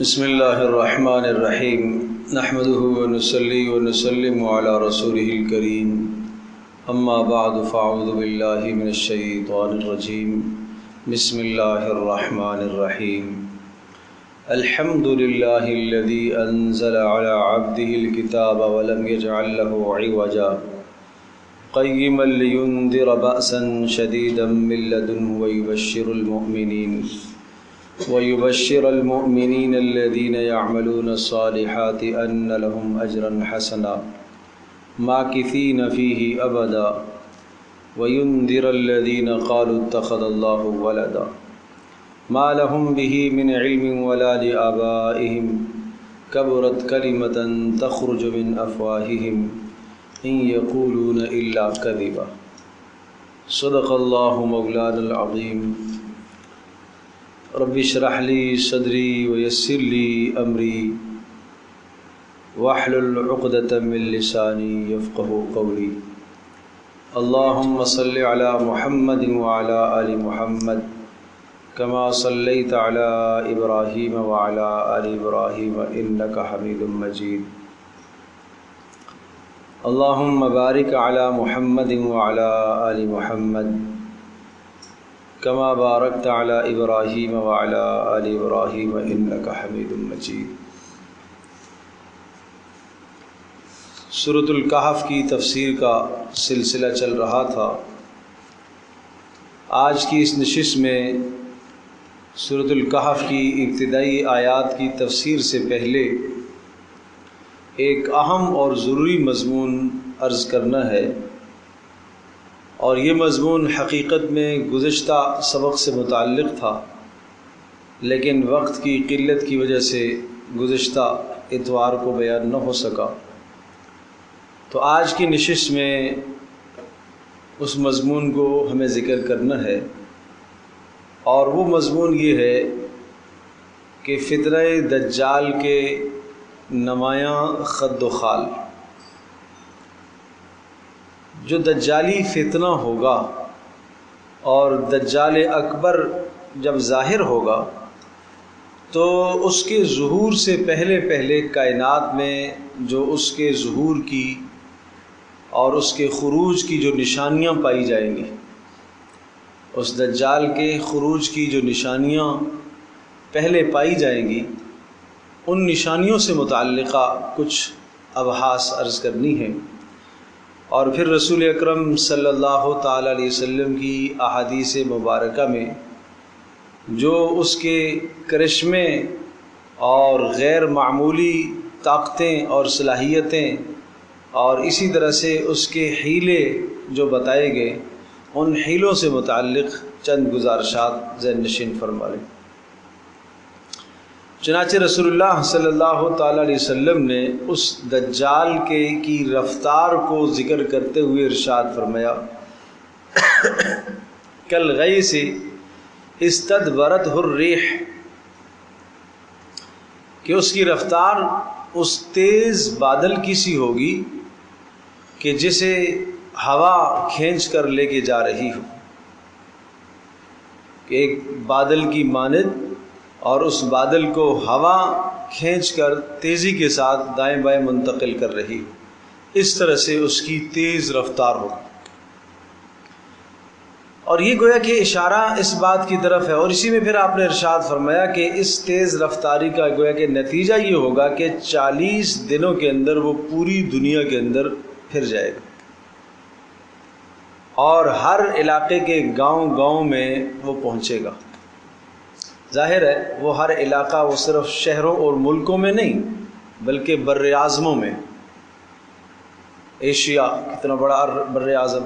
بسم اللہ الرحمن الرحیم نحمده ونصلی ونسلم علی رسوله الکریم اما بعد فاعوذ باللہ من الشیطان الرجیم بسم اللہ الرحمن الرحیم الحمد للہ الذی انزل علی عبده الكتاب ولم يجعل له عوجا قیما لینذر بأسا شدیدا من لدنه ويبشر المؤمنين الذين يعملون الصالحات أن لهم أجرا حسنا ماكثين فيه أبدا وينذر الذين قالوا اتخذ الله ولدا ما لهم به من علم ولا لآبائهم كبرت كلمة تخرج من أفواههم إن يقولون إلا كذبا صدق الله مولانا العظيم رب اشرح لي صدري ويسر لي أمري واحلل عقدة من لساني يفقهوا قولي اللهم صل على محمد وعلى آل محمد كما صليت على إبراهيم وعلى آل إبراهيم إنك حميد مجيد اللهم بارك على محمد وعلى آل محمد كما باركت على إبراهيم وعلى آل إبراهيم إنك حميد مجيد۔ سورۃ الکہف کی تفسیر کا سلسلہ چل رہا تھا۔ آج کی اس نشست میں سورۃ الکہف کی ابتدائی آیات کی تفسیر سے پہلے ایک اہم اور ضروری مضمون عرض کرنا ہے، اور یہ مضمون حقیقت میں گزشتہ سبق سے متعلق تھا، لیکن وقت کی قلت کی وجہ سے گزشتہ اتوار کو بیان نہ ہو سکا، تو آج کی نشست میں اس مضمون کو ہمیں ذکر کرنا ہے، اور وہ مضمون یہ ہے کہ فتنہ دجال کے نمایاں خد و خال، جو دجالی فتنہ ہوگا اور دجال اکبر جب ظاہر ہوگا تو اس کے ظہور سے پہلے کائنات میں جو اس کے ظہور کی اور اس کے خروج کی جو نشانیاں پائی جائیں گی، اس دجال کے خروج کی جو نشانیاں پہلے پائی جائیں گی، ان نشانیوں سے متعلقہ کچھ ابحاث عرض کرنی ہے، اور پھر رسول اکرم صلی اللہ تعالی علیہ وسلم کی احادیث مبارکہ میں جو اس کے کرشمے اور غیر معمولی طاقتیں اور صلاحیتیں اور اسی طرح سے اس کے حیلے جو بتائے گئے، ان حیلوں سے متعلق چند گزارشات ذہن نشین فرما لیں۔ چنانچہ رسول اللہ صلی اللہ تعالی علیہ وسلم نے اس دجال کی رفتار کو ذکر کرتے ہوئے ارشاد فرمایا، کالغیث استدبرتہ الریح، کہ اس کی رفتار اس تیز بادل کی سی ہوگی کہ جسے ہوا کھینچ کر لے کے جا رہی ہو، کہ ایک بادل کی مانند، اور اس بادل کو ہوا کھینچ کر تیزی کے ساتھ دائیں بائیں منتقل کر رہی ہو، اس طرح سے اس کی تیز رفتار ہو۔ اور یہ گویا کہ اشارہ اس بات کی طرف ہے، اور اسی میں پھر آپ نے ارشاد فرمایا کہ اس تیز رفتاری کا گویا کہ نتیجہ یہ ہوگا کہ 40 دنوں کے اندر وہ پوری دنیا کے اندر پھر جائے گا، اور ہر علاقے کے گاؤں میں وہ پہنچے گا۔ ظاہر ہے وہ ہر علاقہ وہ صرف شہروں اور ملکوں میں نہیں بلکہ بر اعظموں میں، ایشیا کتنا بڑا بر اعظم،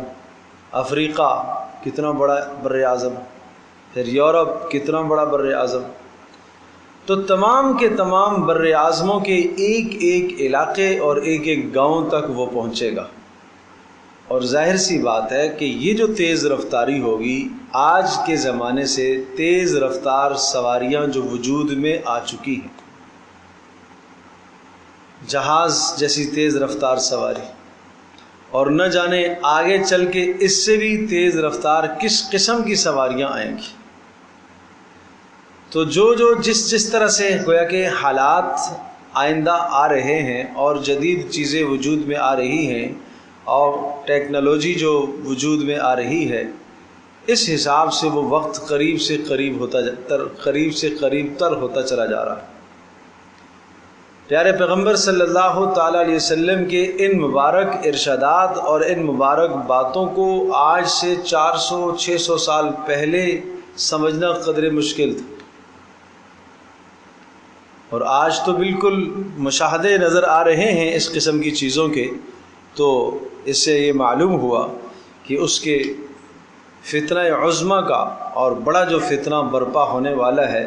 افریقہ کتنا بڑا بر اعظم، پھر یورپ کتنا بڑا بر اعظم، تو تمام کے تمام بر اعظموں کے ایک ایک علاقے اور ایک ایک گاؤں تک وہ پہنچے گا۔ اور ظاہر سی بات ہے کہ یہ جو تیز رفتاری ہوگی، آج کے زمانے سے تیز رفتار سواریاں جو وجود میں آ چکی ہیں، جہاز جیسی تیز رفتار سواری، اور نہ جانے آگے چل کے اس سے بھی تیز رفتار کس قسم کی سواریاں آئیں گی۔ تو جو جس طرح سے گویا کہ حالات آئندہ آ رہے ہیں اور جدید چیزیں وجود میں آ رہی ہیں اور ٹیکنالوجی جو وجود میں آ رہی ہے، اس حساب سے وہ وقت قریب سے قریب تر ہوتا چلا جا رہا ہے۔ پیارے پیغمبر صلی اللہ تعالیٰ علیہ وسلم کے ان مبارک ارشادات اور ان مبارک باتوں کو آج سے 400-600 سال پہلے سمجھنا قدر مشکل تھا، اور آج تو بالکل مشاہدے نظر آ رہے ہیں اس قسم کی چیزوں کے، تو اس سے یہ معلوم ہوا کہ اس کے فتنہ عظمیٰ کا اور بڑا جو فتنہ برپا ہونے والا ہے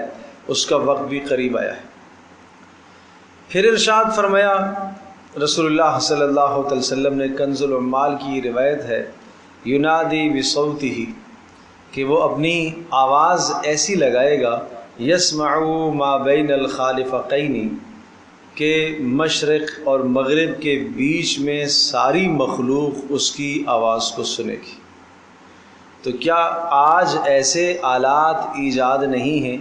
اس کا وقت بھی قریب آیا ہے۔ پھر ارشاد فرمایا رسول اللہ صلی اللہ علیہ وسلم نے، کنز العمال کی روایت ہے، ینادی بصوتہ، کہ وہ اپنی آواز ایسی لگائے گا، یسمع ما بین الخالفقین، کہ مشرق اور مغرب کے بیچ میں ساری مخلوق اس کی آواز کو سنے گی۔ تو کیا آج ایسے آلات ایجاد نہیں ہیں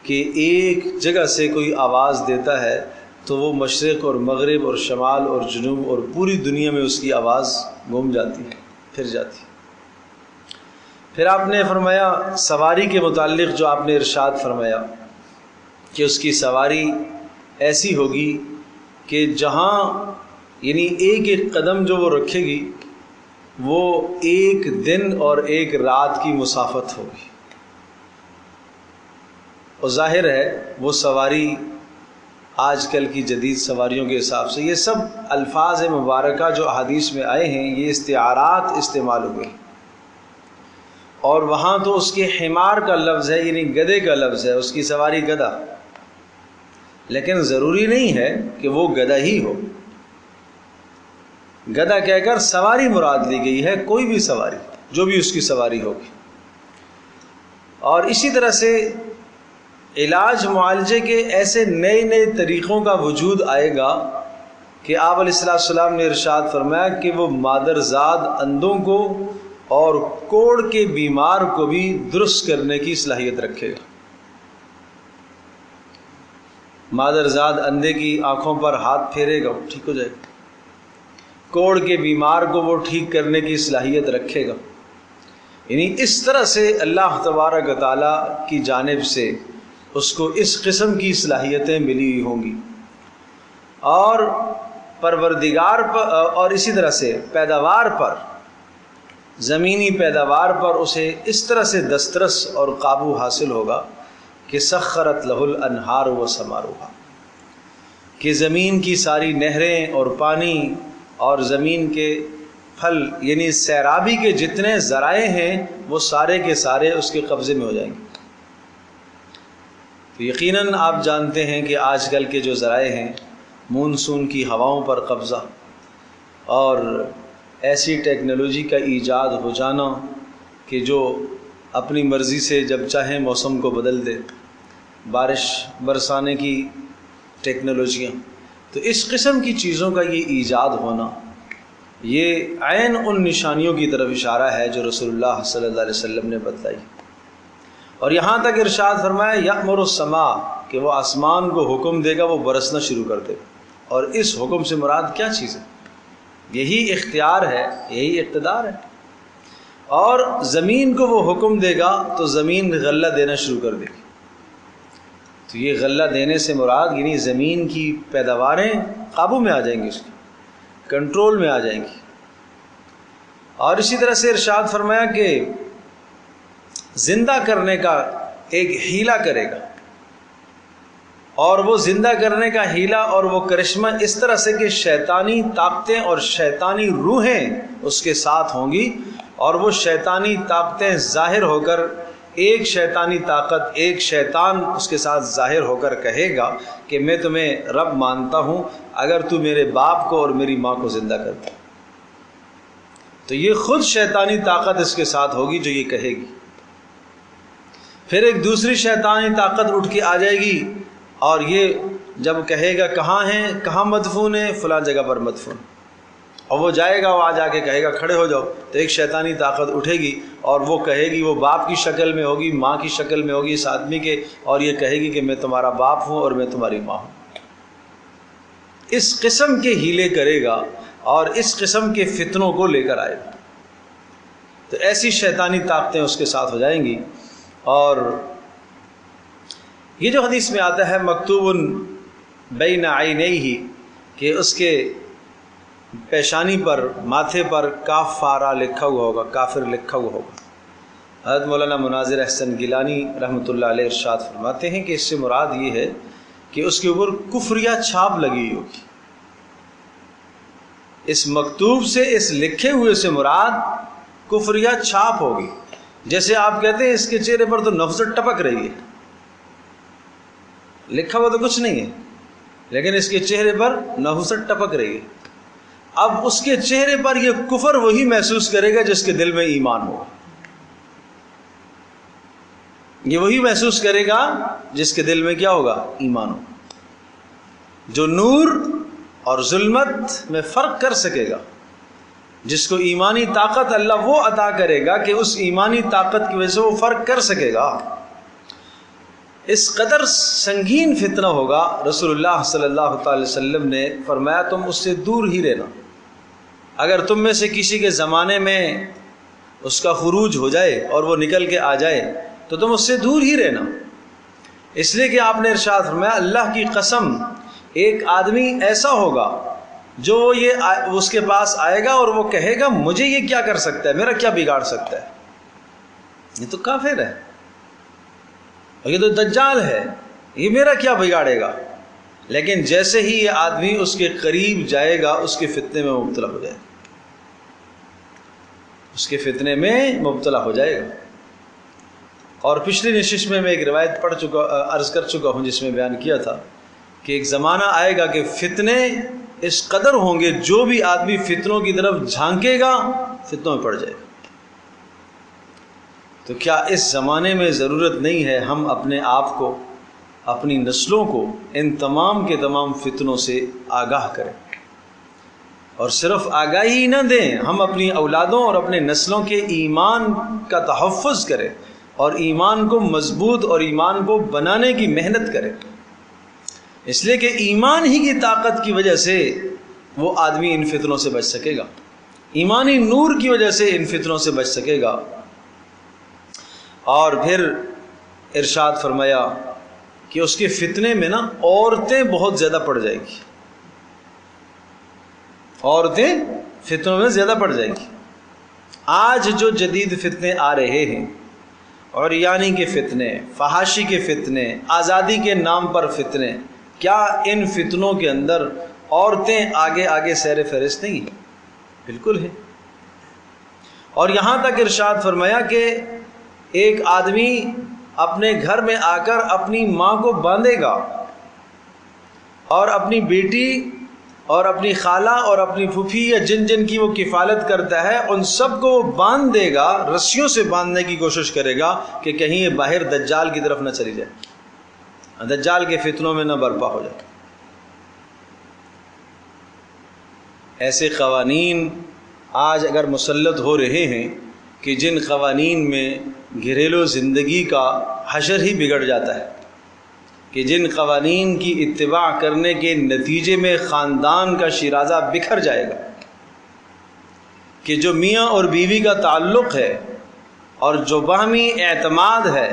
کہ ایک جگہ سے کوئی آواز دیتا ہے تو وہ مشرق اور مغرب اور شمال اور جنوب اور پوری دنیا میں اس کی آواز گم جاتی ہے، پھر جاتی ہے۔ پھر آپ نے فرمایا سواری کے متعلق، جو آپ نے ارشاد فرمایا کہ اس کی سواری ایسی ہوگی کہ جہاں یعنی ایک قدم جو وہ رکھے گی وہ ایک دن اور ایک رات کی مسافت ہوگی، اور ظاہر ہے وہ سواری آج کل کی جدید سواریوں کے حساب سے، یہ سب الفاظ مبارکہ جو احادیث میں آئے ہیں یہ استعارات استعمال ہوئے، اور وہاں تو اس کے حمار کا لفظ ہے، یعنی گدھے کا لفظ ہے، اس کی سواری گدھا، لیکن ضروری نہیں ہے کہ وہ گدھا ہی ہو۔ گدھا کہہ کر سواری مراد لی گئی ہے، کوئی بھی سواری جو بھی اس کی سواری ہوگی۔ اور اسی طرح سے علاج معالجے کے ایسے نئے طریقوں کا وجود آئے گا کہ آپ علیہ السلام نے ارشاد فرمایا کہ وہ مادرزاد اندھوں کو اور کوڑ کے بیمار کو بھی درست کرنے کی صلاحیت رکھے گا۔ مادرزاد اندھے کی آنکھوں پر ہاتھ پھیرے گا، وہ ٹھیک ہو جائے گا، کوڑ کے بیمار کو وہ ٹھیک کرنے کی صلاحیت رکھے گا۔ یعنی اس طرح سے اللہ تبارک و تعالیٰ کی جانب سے اس کو اس قسم کی صلاحیتیں ملی ہوئی ہوں گی، اور پروردگار پر اور اسی طرح سے پیداوار پر، زمینی پیداوار پر اسے اس طرح سے دسترس اور قابو حاصل ہوگا کہ سخرت لہ الانہار و ثمارها، کہ زمین کی ساری نہریں اور پانی اور زمین کے پھل یعنی سیرابی کے جتنے ذرائع ہیں وہ سارے کے سارے اس کے قبضے میں ہو جائیں گے۔ تو یقیناً آپ جانتے ہیں کہ آج کل کے جو ذرائع ہیں، مونسون کی ہواؤں پر قبضہ اور ایسی ٹیکنالوجی کا ایجاد ہو جانا کہ جو اپنی مرضی سے جب چاہیں موسم کو بدل دے، بارش برسانے کی ٹیکنالوجیاں، تو اس قسم کی چیزوں کا یہ ایجاد ہونا، یہ عین ان نشانیوں کی طرف اشارہ ہے جو رسول اللہ صلی اللہ علیہ وسلم نے بتلائی۔ اور یہاں تک ارشاد فرمایا یأمر السماء، کہ وہ آسمان کو حکم دے گا وہ برسنا شروع کر دے گا۔ اور اس حکم سے مراد کیا چیز ہے؟ یہی اختیار ہے، یہی اقتدار ہے۔ اور زمین کو وہ حکم دے گا تو زمین غلہ دینا شروع کر دے گی۔ تو یہ غلہ دینے سے مراد یعنی زمین کی پیداواریں قابو میں آ جائیں گی، اس کی کنٹرول میں آ جائیں گی۔ اور اسی طرح سے ارشاد فرمایا کہ زندہ کرنے کا ایک ہیلہ کرے گا، اور وہ زندہ کرنے کا ہیلہ اور وہ کرشمہ اس طرح سے کہ شیطانی طاقتیں اور شیطانی روحیں اس کے ساتھ ہوں گی، اور وہ شیطانی طاقتیں ظاہر ہو کر ایک شیطانی طاقت، ایک شیطان اس کے ساتھ ظاہر ہو کر کہے گا کہ میں تمہیں رب مانتا ہوں اگر تو میرے باپ کو اور میری ماں کو زندہ کرتا۔ تو یہ خود شیطانی طاقت اس کے ساتھ ہوگی جو یہ کہے گی۔ پھر ایک دوسری شیطانی طاقت اٹھ کے آ جائے گی، اور یہ جب کہے گا کہاں ہیں، کہاں مدفون ہیں، فلاں جگہ پر مدفون، اور وہ جائے گا، وہاں جا کے کہے گا کھڑے ہو جاؤ، تو ایک شیطانی طاقت اٹھے گی اور وہ کہے گی، وہ باپ کی شکل میں ہوگی، ماں کی شکل میں ہوگی اس آدمی کے، اور یہ کہے گی کہ میں تمہارا باپ ہوں اور میں تمہاری ماں ہوں۔ اس قسم کے ہیلے کرے گا اور اس قسم کے فتنوں کو لے کر آئے گا۔ تو ایسی شیطانی طاقتیں اس کے ساتھ ہو جائیں گی۔ اور یہ جو حدیث میں آتا ہے مکتوب بین عینیہ، کہ اس کے پیشانی پر، ماتھے پر کافارہ لکھا ہوا ہوگا، کافر لکھا ہوا ہوگا۔ حضرت مولانا مناظر احسن گیلانی رحمۃ اللہ علیہ ارشاد فرماتے ہیں کہ اس سے مراد یہ ہے کہ اس کے اوپر کفریہ چھاپ لگی ہوگی۔ اس مکتوب سے، اس لکھے ہوئے سے مراد کفریہ چھاپ ہوگی۔ جیسے آپ کہتے ہیں اس کے چہرے پر تو نفست ٹپک رہی ہے، لکھا ہوا تو کچھ نہیں ہے لیکن اس کے چہرے پر نفست ٹپک رہی ہے۔ اب اس کے چہرے پر یہ کفر وہی محسوس کرے گا جس کے دل میں ایمان ہوگا، یہ وہی محسوس کرے گا جس کے دل میں کیا ہوگا؟ ایمان ہوگا۔ جو نور اور ظلمت میں فرق کر سکے گا، جس کو ایمانی طاقت اللہ وہ عطا کرے گا کہ اس ایمانی طاقت کی وجہ سے وہ فرق کر سکے گا۔ اس قدر سنگین فتنہ ہوگا، رسول اللہ صلی اللہ تعالی وسلم نے فرمایا تم اس سے دور ہی رہنا۔ اگر تم میں سے کسی کے زمانے میں اس کا خروج ہو جائے اور وہ نکل کے آ جائے تو تم اس سے دور ہی رہنا، اس لیے کہ آپ نے ارشاد فرمایا اللہ کی قسم ایک آدمی ایسا ہوگا جو یہ اس کے پاس آئے گا اور وہ کہے گا مجھے یہ کیا کر سکتا ہے، میرا کیا بگاڑ سکتا ہے، یہ تو کافر ہے، یہ تو دجال ہے، یہ میرا کیا بگاڑے گا۔ لیکن جیسے ہی یہ آدمی اس کے قریب جائے گا اس کے فتنے میں مبتلا ہو جائے گا، اس کے فتنے میں مبتلا ہو جائے گا۔ اور پچھلی نشست میں ایک روایت عرض کر چکا ہوں جس میں بیان کیا تھا کہ ایک زمانہ آئے گا کہ فتنے اس قدر ہوں گے، جو بھی آدمی فتنوں کی طرف جھانکے گا فتنوں میں پڑ جائے گا۔ تو کیا اس زمانے میں ضرورت نہیں ہے ہم اپنے آپ کو، اپنی نسلوں کو ان تمام کے تمام فتنوں سے آگاہ کریں، اور صرف آگاہی نہ دیں، ہم اپنی اولادوں اور اپنے نسلوں کے ایمان کا تحفظ کریں اور ایمان کو مضبوط اور ایمان کو بنانے کی محنت کریں، اس لیے کہ ایمان ہی کی طاقت کی وجہ سے وہ آدمی ان فتنوں سے بچ سکے گا، ایمانی نور کی وجہ سے ان فتنوں سے بچ سکے گا۔ اور پھر ارشاد فرمایا کہ اس کے فتنے میں نا عورتیں بہت زیادہ پڑ جائیں گی، عورتیں فتنوں میں زیادہ پڑ جائیں گی۔ آج جو جدید فتنے آ رہے ہیں، عریانی کے فتنے، فحاشی کے فتنے، آزادی کے نام پر فتنے، کیا ان فتنوں کے اندر عورتیں آگے آگے سیر فہرست نہیں ہیں؟ بالکل ہے۔ اور یہاں تک ارشاد فرمایا کہ ایک آدمی اپنے گھر میں آ کر اپنی ماں کو باندھے گا اور اپنی بیٹی اور اپنی خالہ اور اپنی پھوپھی یا جن جن کی وہ کفالت کرتا ہے ان سب کو وہ باندھ دے گا، رسیوں سے باندھنے کی کوشش کرے گا کہ کہیں یہ باہر دجال کی طرف نہ چلی جائے، دجال کے فتنوں میں نہ برپا ہو جائے۔ ایسے قوانین آج اگر مسلط ہو رہے ہیں کہ جن قوانین میں گھریلو زندگی کا حشر ہی بگڑ جاتا ہے، کہ جن قوانین کی اتباع کرنے کے نتیجے میں خاندان کا شیرازہ بکھر جائے گا، کہ جو میاں اور بیوی کا تعلق ہے اور جو باہمی اعتماد ہے،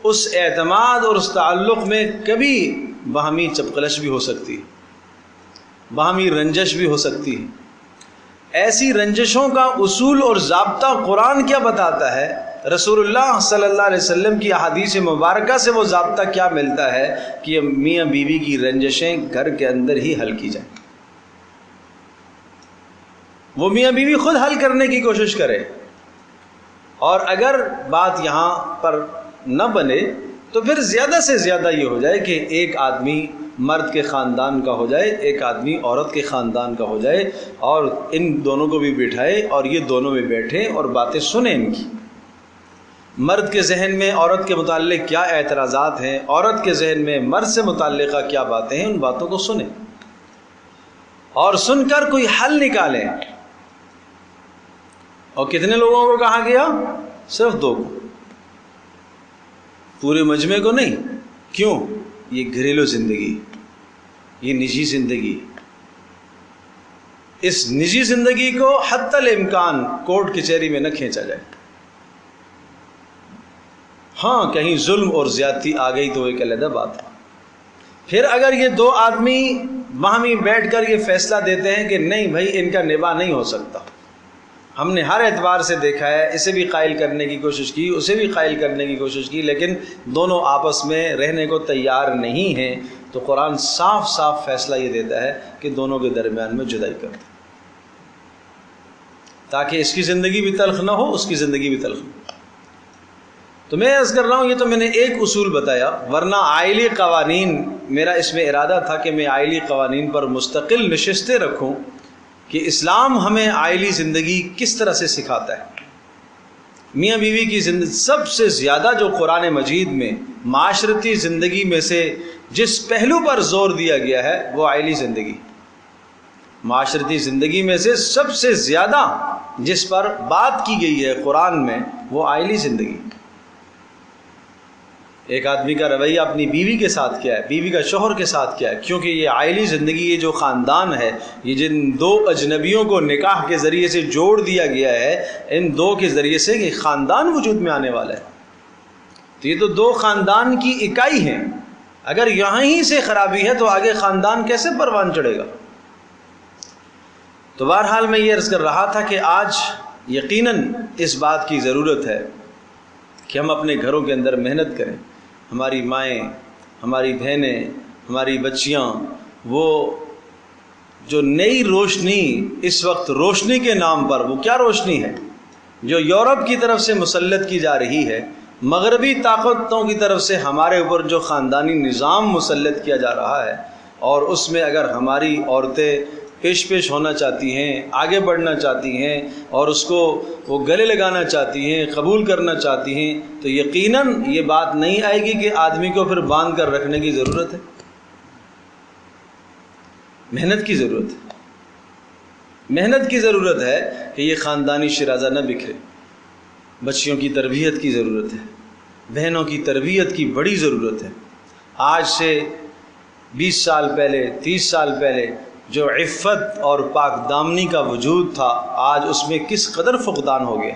اس اعتماد اور اس تعلق میں کبھی باہمی چپقلش بھی ہو سکتی ہے، باہمی رنجش بھی ہو سکتی ہے۔ ایسی رنجشوں کا اصول اور ضابطہ قرآن کیا بتاتا ہے، رسول اللہ صلی اللہ علیہ وسلم کی احادیث مبارکہ سے وہ ضابطہ کیا ملتا ہے کہ میاں بیوی کی رنجشیں گھر کے اندر ہی حل کی جائیں، وہ میاں بیوی خود حل کرنے کی کوشش کرے، اور اگر بات یہاں پر نہ بنے تو پھر زیادہ سے زیادہ یہ ہو جائے کہ ایک آدمی مرد کے خاندان کا ہو جائے، ایک آدمی عورت کے خاندان کا ہو جائے، اور ان دونوں کو بھی بٹھائے اور یہ دونوں بھی بیٹھیں اور باتیں سنیں ان کی، مرد کے ذہن میں عورت کے متعلق کیا اعتراضات ہیں، عورت کے ذہن میں مرد سے متعلقہ کیا باتیں ہیں، ان باتوں کو سنیں اور سن کر کوئی حل نکالیں. اور کتنے لوگوں کو کہا گیا؟ صرف 2 کو، پورے مجمع کو نہیں. کیوں؟ یہ گھریلو زندگی، یہ نجی زندگی، اس نجی زندگی کو حتی الامکان کورٹ کچہری میں نہ کھینچا جائے. ہاں کہیں ظلم اور زیادتی آ گئی تو ایک علیحدہ بات ہے. پھر اگر یہ 2 آدمی باہمی بیٹھ کر یہ فیصلہ دیتے ہیں کہ نہیں بھائی ان کا نباہ نہیں ہو سکتا، ہم نے ہر اعتبار سے دیکھا ہے، اسے بھی قائل کرنے کی کوشش کی، اسے بھی قائل کرنے کی کوشش کی، لیکن دونوں آپس میں رہنے کو تیار نہیں ہیں، تو قرآن صاف صاف فیصلہ یہ دیتا ہے کہ دونوں کے درمیان میں جدائی کر دیں، تاکہ اس کی زندگی بھی تلخ نہ ہو، اس کی زندگی بھی تلخ نہ ہو. تو میں عرض کر رہا ہوں، یہ تو میں نے ایک اصول بتایا، ورنہ آئلی قوانین، میرا اس میں ارادہ تھا کہ میں آئلی قوانین پر مستقل نشستیں رکھوں کہ اسلام ہمیں آئلی زندگی کس طرح سے سکھاتا ہے. میاں بیوی کی زندگی سب سے زیادہ جو قرآن مجید میں معاشرتی زندگی میں سے جس پہلو پر زور دیا گیا ہے وہ آئلی زندگی. معاشرتی زندگی میں سے سب سے زیادہ جس پر بات کی گئی ہے قرآن میں وہ آئلی زندگی. ایک آدمی کا رویہ اپنی بیوی کے ساتھ کیا ہے، بیوی کا شوہر کے ساتھ کیا ہے، کیونکہ یہ عائلی زندگی، یہ جو خاندان ہے، یہ جن 2 اجنبیوں کو نکاح کے ذریعے سے جوڑ دیا گیا ہے، ان 2 کے ذریعے سے یہ خاندان وجود میں آنے والا ہے. تو یہ تو 2 خاندان کی اکائی ہیں. اگر یہاں ہی سے خرابی ہے تو آگے خاندان کیسے پروان چڑھے گا؟ تو بہرحال میں یہ عرض کر رہا تھا کہ آج یقیناً اس بات کی ضرورت ہے کہ ہم اپنے گھروں کے اندر محنت کریں. ہماری مائیں، ہماری بہنیں، ہماری بچیاں، وہ جو نئی روشنی اس وقت روشنی کے نام پر، وہ کیا روشنی ہے جو یورپ کی طرف سے مسلط کی جا رہی ہے، مغربی طاقتوں کی طرف سے ہمارے اوپر جو خاندانی نظام مسلط کیا جا رہا ہے، اور اس میں اگر ہماری عورتیں پیش ہونا چاہتی ہیں، آگے بڑھنا چاہتی ہیں، اور اس کو وہ گلے لگانا چاہتی ہیں، قبول کرنا چاہتی ہیں، تو یقیناً یہ بات نہیں آئے گی کہ آدمی کو پھر باندھ کر رکھنے کی ضرورت ہے. محنت کی ضرورت ہے، محنت کی ضرورت ہے کہ یہ خاندانی شرازہ نہ بکھرے. بچیوں کی تربیت کی ضرورت ہے، بہنوں کی تربیت کی بڑی ضرورت ہے. آج سے 20 سال پہلے، 30 سال پہلے جو عفت اور پاک دامنی کا وجود تھا، آج اس میں کس قدر فقدان ہو گیا.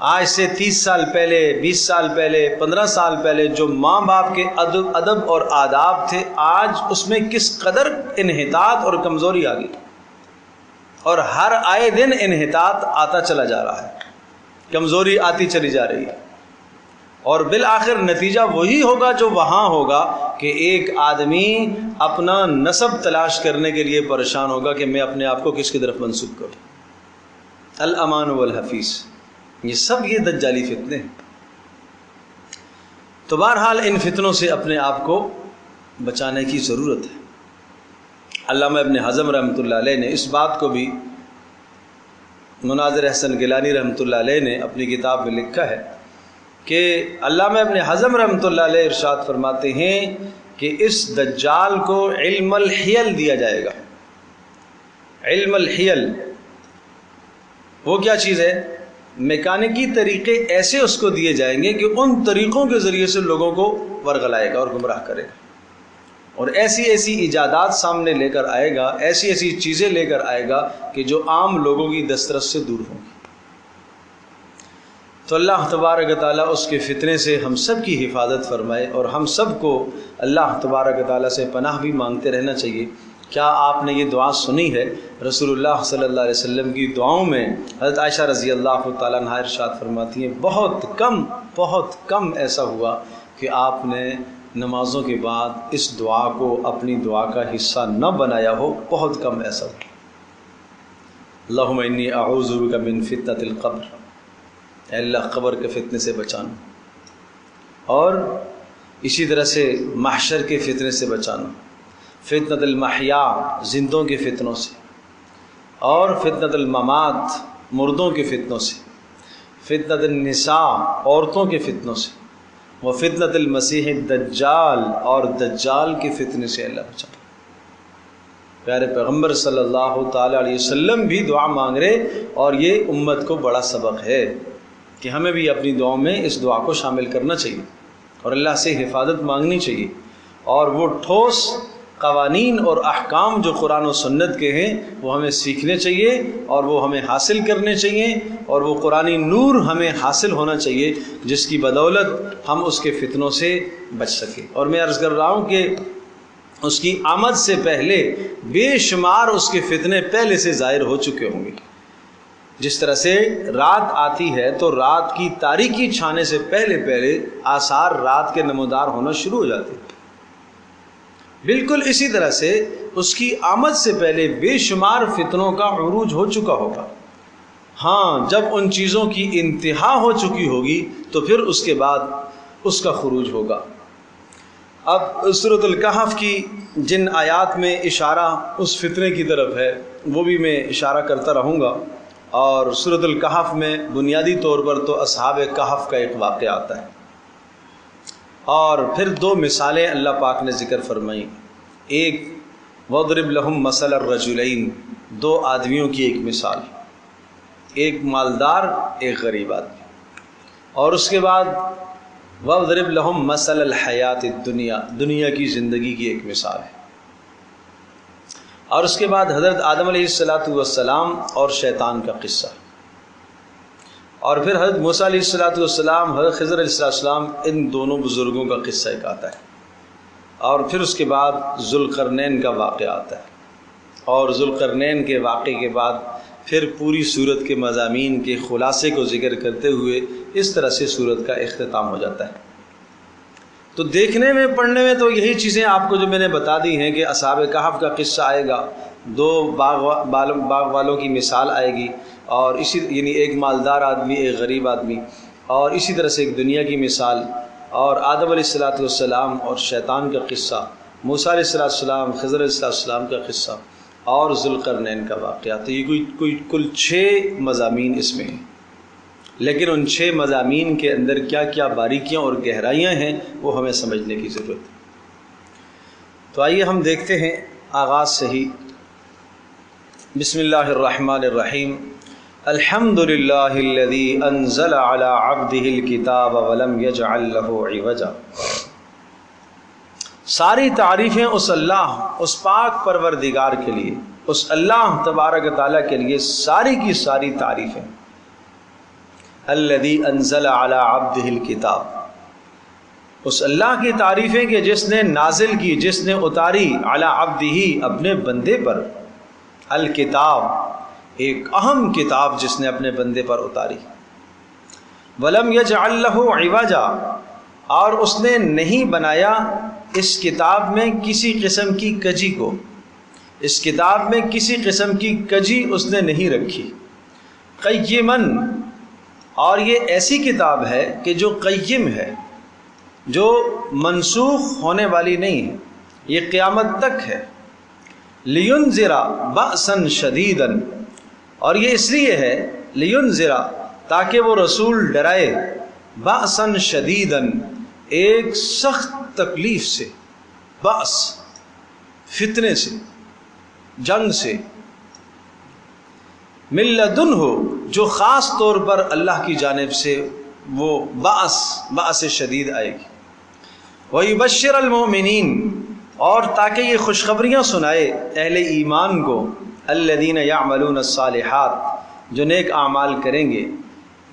آج سے 30 سال پہلے، 20 سال پہلے، 15 سال پہلے جو ماں باپ کے ادب اور آداب تھے، آج اس میں کس قدر انحطاط اور کمزوری آ گئی. اور ہر آئے دن انحطاط آتا چلا جا رہا ہے، کمزوری آتی چلی جا رہی ہے. اور بالآخر نتیجہ وہی ہوگا جو وہاں ہوگا کہ ایک آدمی اپنا نسب تلاش کرنے کے لیے پریشان ہوگا کہ میں اپنے آپ کو کس کی طرف منسوب کروں. الامان والحفیظ، یہ سب یہ دجالی فتنے ہیں. تو بہرحال ان فتنوں سے اپنے آپ کو بچانے کی ضرورت ہے. علامہ ابن حزم رحمۃ اللہ علیہ نے اس بات کو بھی، مناظر احسن گیلانی رحمۃ اللہ علیہ نے اپنی کتاب میں لکھا ہے کہ علامہ ابن حزم رحمۃ اللہ علیہ ارشاد فرماتے ہیں کہ اس دجال کو علم الحیل دیا جائے گا. علم الحیل وہ کیا چیز ہے؟ میکانکی طریقے ایسے اس کو دیے جائیں گے کہ ان طریقوں کے ذریعے سے لوگوں کو ورغلائے گا اور گمراہ کرے گا، اور ایسی ایسی ایجادات سامنے لے کر آئے گا، ایسی ایسی چیزیں لے کر آئے گا کہ جو عام لوگوں کی دسترس سے دور ہوں گی. تو اللہ تبارک و تعالیٰ اس کے فتنے سے ہم سب کی حفاظت فرمائے، اور ہم سب کو اللہ تبارک و تعالیٰ سے پناہ بھی مانگتے رہنا چاہیے. کیا آپ نے یہ دعا سنی ہے؟ رسول اللہ صلی اللہ علیہ وسلم کی دعاؤں میں حضرت عائشہ رضی اللہ تعالیٰ عنہا ارشاد فرماتی ہیں بہت کم ایسا ہوا کہ آپ نے نمازوں کے بعد اس دعا کو اپنی دعا کا حصہ نہ بنایا ہو. بہت کم ایسا ہو. اللہم انی اعوذ بک من فتنۃ القبر، اے اللہ قبر کے فتنے سے بچانا، اور اسی طرح سے محشر کے فتنے سے بچانا، فتنۃ المحیا زندوں کے فتنوں سے، اور فتنۃ الممات مردوں کے فتنوں سے، فتنۃ النساء عورتوں کے فتنوں سے، وہ فتنۃ المسیح الدجال اور دجال کے فتنے سے اللہ بچانا. پیارے پیغمبر صلی اللہ تعالیٰ علیہ وسلم بھی دعا مانگ رہے، اور یہ امت کو بڑا سبق ہے کہ ہمیں بھی اپنی دعاؤں میں اس دعا کو شامل کرنا چاہیے اور اللہ سے حفاظت مانگنی چاہیے، اور وہ ٹھوس قوانین اور احکام جو قرآن و سنت کے ہیں وہ ہمیں سیکھنے چاہیے اور وہ ہمیں حاصل کرنے چاہیے، اور وہ قرآنی نور ہمیں حاصل ہونا چاہیے جس کی بدولت ہم اس کے فتنوں سے بچ سکیں۔ اور میں عرض کر رہا ہوں کہ اس کی آمد سے پہلے بے شمار اس کے فتنے پہلے سے ظاہر ہو چکے ہوں گے۔ جس طرح سے رات آتی ہے تو رات کی تاریکی چھانے سے پہلے آثار رات کے نمودار ہونا شروع ہو جاتے ہیں، بالکل اسی طرح سے اس کی آمد سے پہلے بے شمار فتنوں کا عروج ہو چکا ہوگا۔ ہاں، جب ان چیزوں کی انتہا ہو چکی ہوگی تو پھر اس کے بعد اس کا خروج ہوگا۔ اب سورۃ الکہف کی جن آیات میں اشارہ اس فتنے کی طرف ہے وہ بھی میں اشارہ کرتا رہوں گا، اور سورۃ الکہف میں بنیادی طور پر تو اصحاب کہف کا ایک واقعہ آتا ہے، اور پھر دو مثالیں اللہ پاک نے ذکر فرمائیں۔ ایک وَاضْرِبْ لَهُمْ مَثَلَ الرَّجُلَيْنِ، دو آدمیوں کی ایک مثال، ایک مالدار ایک غریب آدمی، اور اس کے بعد وَاضْرِبْ لَهُمْ مَثَلَ الْحَيَاةِ الدُّنْيَا، دنیا کی زندگی کی ایک مثال ہے، اور اس کے بعد حضرت آدم علیہ السلام اور شیطان کا قصہ، اور پھر حضرت موسیٰ علیہ السلام حضرت خضر علیہ السلام، ان دونوں بزرگوں کا قصہ ایک آتا ہے، اور پھر اس کے بعد ذوالقرنین کا واقعہ آتا ہے، اور ذوالقرنین کے واقعے کے بعد پھر پوری سورت کے مضامین کے خلاصے کو ذکر کرتے ہوئے اس طرح سے سورت کا اختتام ہو جاتا ہے۔ تو دیکھنے میں پڑھنے میں تو یہی چیزیں آپ کو جو میں نے بتا دی ہیں کہ اصحاب کہف کا قصہ آئے گا، دو باغ والوں کی مثال آئے گی، اور اسی یعنی ایک مالدار آدمی ایک غریب آدمی، اور اسی طرح سے ایک دنیا کی مثال، اور آدم علیہ السلام اور شیطان کا قصہ، موسیٰ علیہ السلام خضر علیہ السلام کا قصہ، اور ذوالقرنین کا واقعہ۔ تو یہ کوئی کل 6 مضامین اس میں ہیں، لیکن ان 6 مضامین کے اندر کیا کیا باریکیاں اور گہرائیاں ہیں وہ ہمیں سمجھنے کی ضرورت ہے۔ تو آئیے ہم دیکھتے ہیں آغاز سے ہی۔ بسم اللہ الرحمن الرحیم، الحمد للہ الذی انزل علی عبدہ الکتاب ولم یجعل لہ عوجا۔ ساری تعریفیں اس اللہ، اس پاک پروردگار کے لیے، اس اللہ تبارک تعالیٰ کے لیے ساری کی ساری تعریفیں۔ الذی انزل علی عبدہ الکتاب، اس اللہ کی تعریفیں کہ جس نے نازل کی، جس نے اتاری، علی عبدہ اپنے بندے پر، الکتاب ایک اہم کتاب جس نے اپنے بندے پر اتاری، ولم یجعل لہ عوجا، اور اس نے نہیں بنایا اس کتاب میں کسی قسم کی کجی کو، اس کتاب میں کسی قسم کی کجی اس نے نہیں رکھی۔ قیماً، اور یہ ایسی کتاب ہے کہ جو قیم ہے، جو منسوخ ہونے والی نہیں ہے، یہ قیامت تک ہے۔ لینذر بأسا شدیدا، اور یہ اس لیے ہے لینذر، تاکہ وہ رسول ڈرائے، بأسا شدیدا، ایک سخت تکلیف سے، بأس فتنے سے، جنگ سے، من لدنہ، جو خاص طور پر اللہ کی جانب سے وہ باعث شدید آئے گی۔ وَيُبَشِّرَ الْمُؤْمِنِينَ، اور تاکہ یہ خوشخبریاں سنائے اہل ایمان کو، الَّذِينَ يَعْمَلُونَ الصَّالِحَاتِ، جو نیک اعمال کریں گے۔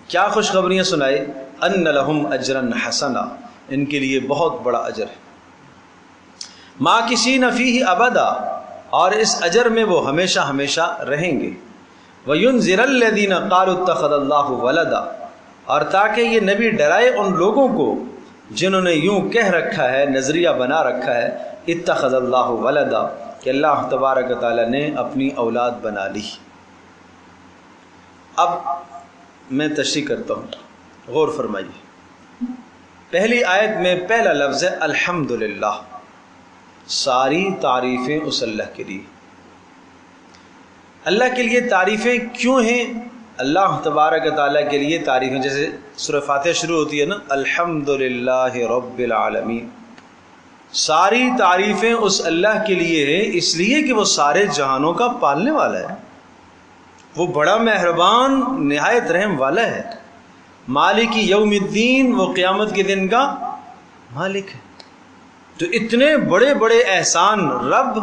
کیا خوشخبریاں سنائے؟ أَنَّ لَهُمْ أَجْرًا حَسَنًا، ان کے لیے بہت بڑا اجر ہے۔ مَاكِثِينَ فِيهِ أَبَدًا، اور اس اجر میں وہ ہمیشہ ہمیشہ رہیں گے۔ وَيُنذِرَ الَّذِينَ قَالُوا اتَّخَذَ اللَّهُ وَلَدًا، اور تاکہ یہ نبی ڈرائے ان لوگوں کو جنہوں نے یوں کہہ رکھا ہے، نظریہ بنا رکھا ہے، اتخذ اللہ ولدا، کہ اللہ تبارک تعالیٰ نے اپنی اولاد بنا لی۔ اب میں تشریح کرتا ہوں، غور فرمائیے۔ پہلی آیت میں پہلا لفظ ہے الحمدللہ، ساری تعریفیں اس اللہ کے لیے۔ اللہ کے لیے تعریفیں کیوں ہیں؟ اللہ تبارک تعالیٰ کے لیے تعریفیں، جیسے سورہ فاتحہ شروع ہوتی ہے نا، الحمدللہ رب العالمین، ساری تعریفیں اس اللہ کے لیے ہیں، اس لیے کہ وہ سارے جہانوں کا پالنے والا ہے، وہ بڑا مہربان نہایت رحم والا ہے۔ مالک یوم الدین، وہ قیامت کے دن کا مالک ہے۔ تو اتنے بڑے بڑے احسان، رب،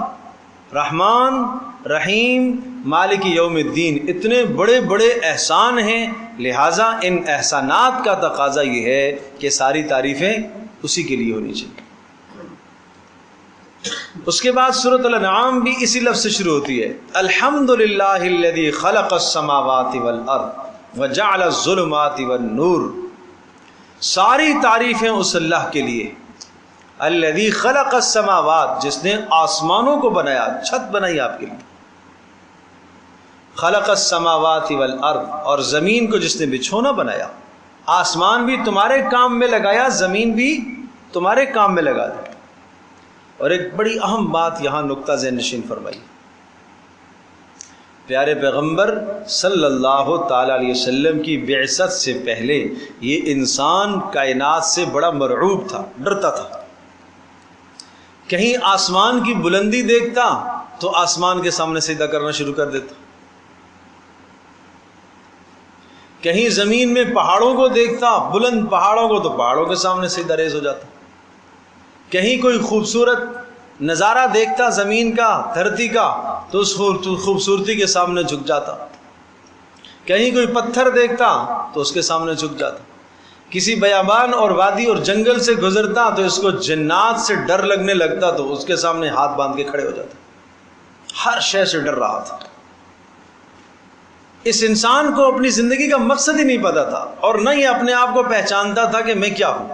رحمان، رحیم، مالک یوم الدین، اتنے بڑے بڑے احسان ہیں، لہٰذا ان احسانات کا تقاضا یہ ہے کہ ساری تعریفیں اسی کے لیے ہونی چاہیے۔ اس کے بعد سورۃ الانعام بھی اسی لفظ سے شروع ہوتی ہے، الحمد للہ الذی خلق السماوات والارض وجعل الظلمات والنور۔ ساری تعریفیں اس اللہ کے لیے، الذی خلق السماوات، جس نے آسمانوں کو بنایا، چھت بنائی آپ کے لیے، خلق السماوات والارض، اور زمین کو جس نے بچھونا بنایا، آسمان بھی تمہارے کام میں لگایا، زمین بھی تمہارے کام میں لگا دی۔ اور ایک بڑی اہم بات یہاں نقطہ ذہن نشین فرمائی، پیارے پیغمبر صلی اللہ تعالی علیہ وسلم کی بعثت سے پہلے یہ انسان کائنات سے بڑا مرعوب تھا، ڈرتا تھا۔ کہیں آسمان کی بلندی دیکھتا تو آسمان کے سامنے سجدہ کرنا شروع کر دیتا، کہیں زمین میں پہاڑوں کو دیکھتا، بلند پہاڑوں کو، تو پہاڑوں کے سامنے سجدہ ریز ہو جاتا، کہیں کوئی خوبصورت نظارہ دیکھتا زمین کا، دھرتی کا، تو اس خوبصورتی کے سامنے جھک جاتا، کہیں کوئی پتھر دیکھتا تو اس کے سامنے جھک جاتا، کسی بیابان اور وادی اور جنگل سے گزرتا تو اس کو جنات سے ڈر لگنے لگتا تو اس کے سامنے ہاتھ باندھ کے کھڑے ہو جاتا، ہر شے سے ڈر رہا تھا۔ اس انسان کو اپنی زندگی کا مقصد ہی نہیں پتا تھا، اور نہ ہی اپنے آپ کو پہچانتا تھا کہ میں کیا ہوں۔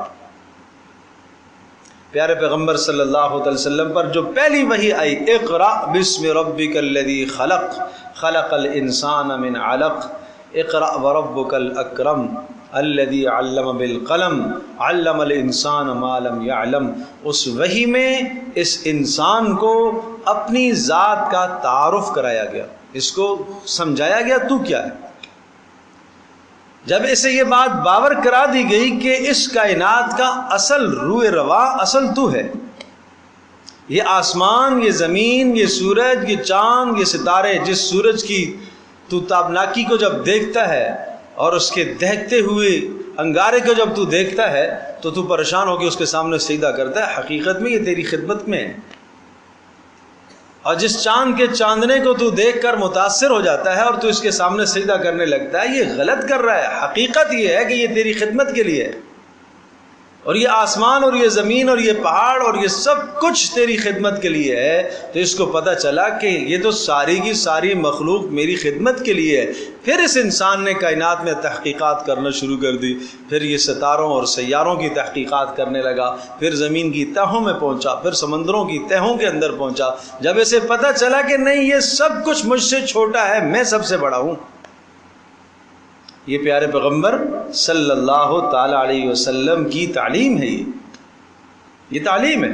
پیارے پیغمبر صلی اللہ علیہ وسلم پر جو پہلی وحی آئی، اقرأ بسم ربک الذی خلق خلق الانسان من علق اقرأ وربک الاکرم الذی علم بالقلم علم الانسان ما لم یعلم، اس وحی میں اس انسان کو اپنی ذات کا تعارف کرایا گیا، اس کو سمجھایا گیا تو کیا ہے۔ جب اسے یہ بات باور کرا دی گئی کہ اس کائنات کا اصل روح رواں اصل تو ہے، یہ آسمان، یہ زمین، یہ سورج، یہ چاند، یہ ستارے، جس سورج کی تو تابناکی کو جب دیکھتا ہے اور اس کے دہتے ہوئے انگارے کو جب تو دیکھتا ہے تو پریشان ہو کے اس کے سامنے سجدہ کرتا ہے، حقیقت میں یہ تیری خدمت میں ہے۔ اور جس چاند کے چاندنے کو تو دیکھ کر متاثر ہو جاتا ہے اور تو اس کے سامنے سجدہ کرنے لگتا ہے، یہ غلط کر رہا ہے، حقیقت یہ ہے کہ یہ تیری خدمت کے لیے ہے، اور یہ آسمان اور یہ زمین اور یہ پہاڑ اور یہ سب کچھ تیری خدمت کے لیے ہے۔ تو اس کو پتہ چلا کہ یہ تو ساری کی ساری مخلوق میری خدمت کے لیے ہے۔ پھر اس انسان نے کائنات میں تحقیقات کرنا شروع کر دی، پھر یہ ستاروں اور سیاروں کی تحقیقات کرنے لگا، پھر زمین کی تہوں میں پہنچا، پھر سمندروں کی تہوں کے اندر پہنچا۔ جب اسے پتہ چلا کہ نہیں، یہ سب کچھ مجھ سے چھوٹا ہے، میں سب سے بڑا ہوں، یہ پیارے پیغمبر صلی اللہ تعالی علیہ وسلم کی تعلیم ہے، یہ تعلیم ہے۔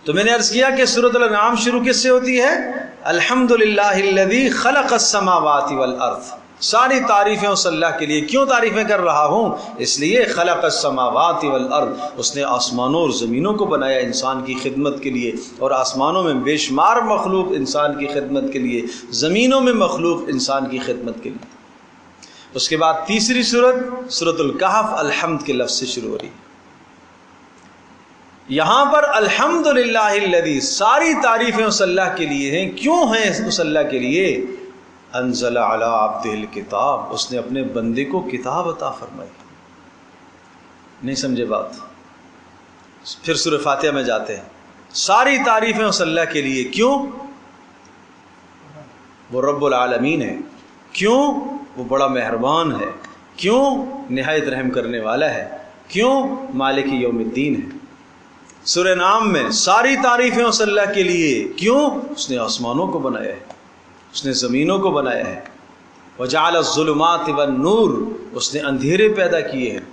تو میں نے عرض کیا کہ سورۃ الانعام شروع کس سے ہوتی ہے؟ الحمد للہ الذی خلق السماوات والارض، ساری تعریفیں اس اللہ کے لیے۔ کیوں تعریفیں کر رہا ہوں؟ اس لیے خلق السماوات والارض، اس نے آسمانوں اور زمینوں کو بنایا انسان کی خدمت کے لیے، اور آسمانوں میں بے شمار مخلوق انسان کی خدمت کے لیے، زمینوں میں مخلوق انسان کی خدمت کے لیے۔ اس کے بعد تیسری سورت، سورۃ الکہف، الحمد کے لفظ سے شروع ہو رہی ہے۔ یہاں پر الحمد للہ الذی، ساری تعریفیں اس اللہ کے لیے ہیں۔ کیوں ہیں اس اللہ کے لیے؟ انزل علی عبدہ الکتاب، اس نے اپنے بندے کو کتاب عطا فرمائی۔ نہیں سمجھے بات؟ پھر سورہ فاتحہ میں جاتے ہیں، ساری تعریفیں اس اللہ کے لیے۔ کیوں؟ وہ رب العالمین ہے۔ کیوں؟ وہ بڑا مہربان ہے۔ کیوں؟ نہایت رحم کرنے والا ہے۔ کیوں؟ مالک یوم الدین ہے۔ سورہ نام میں ساری تعریفیں اس اللہ کے لیے۔ کیوں؟ اس نے آسمانوں کو بنایا ہے، اس نے زمینوں کو بنایا ہے۔ وجعل الظلمات والنور، اس نے اندھیرے پیدا کیے ہیں،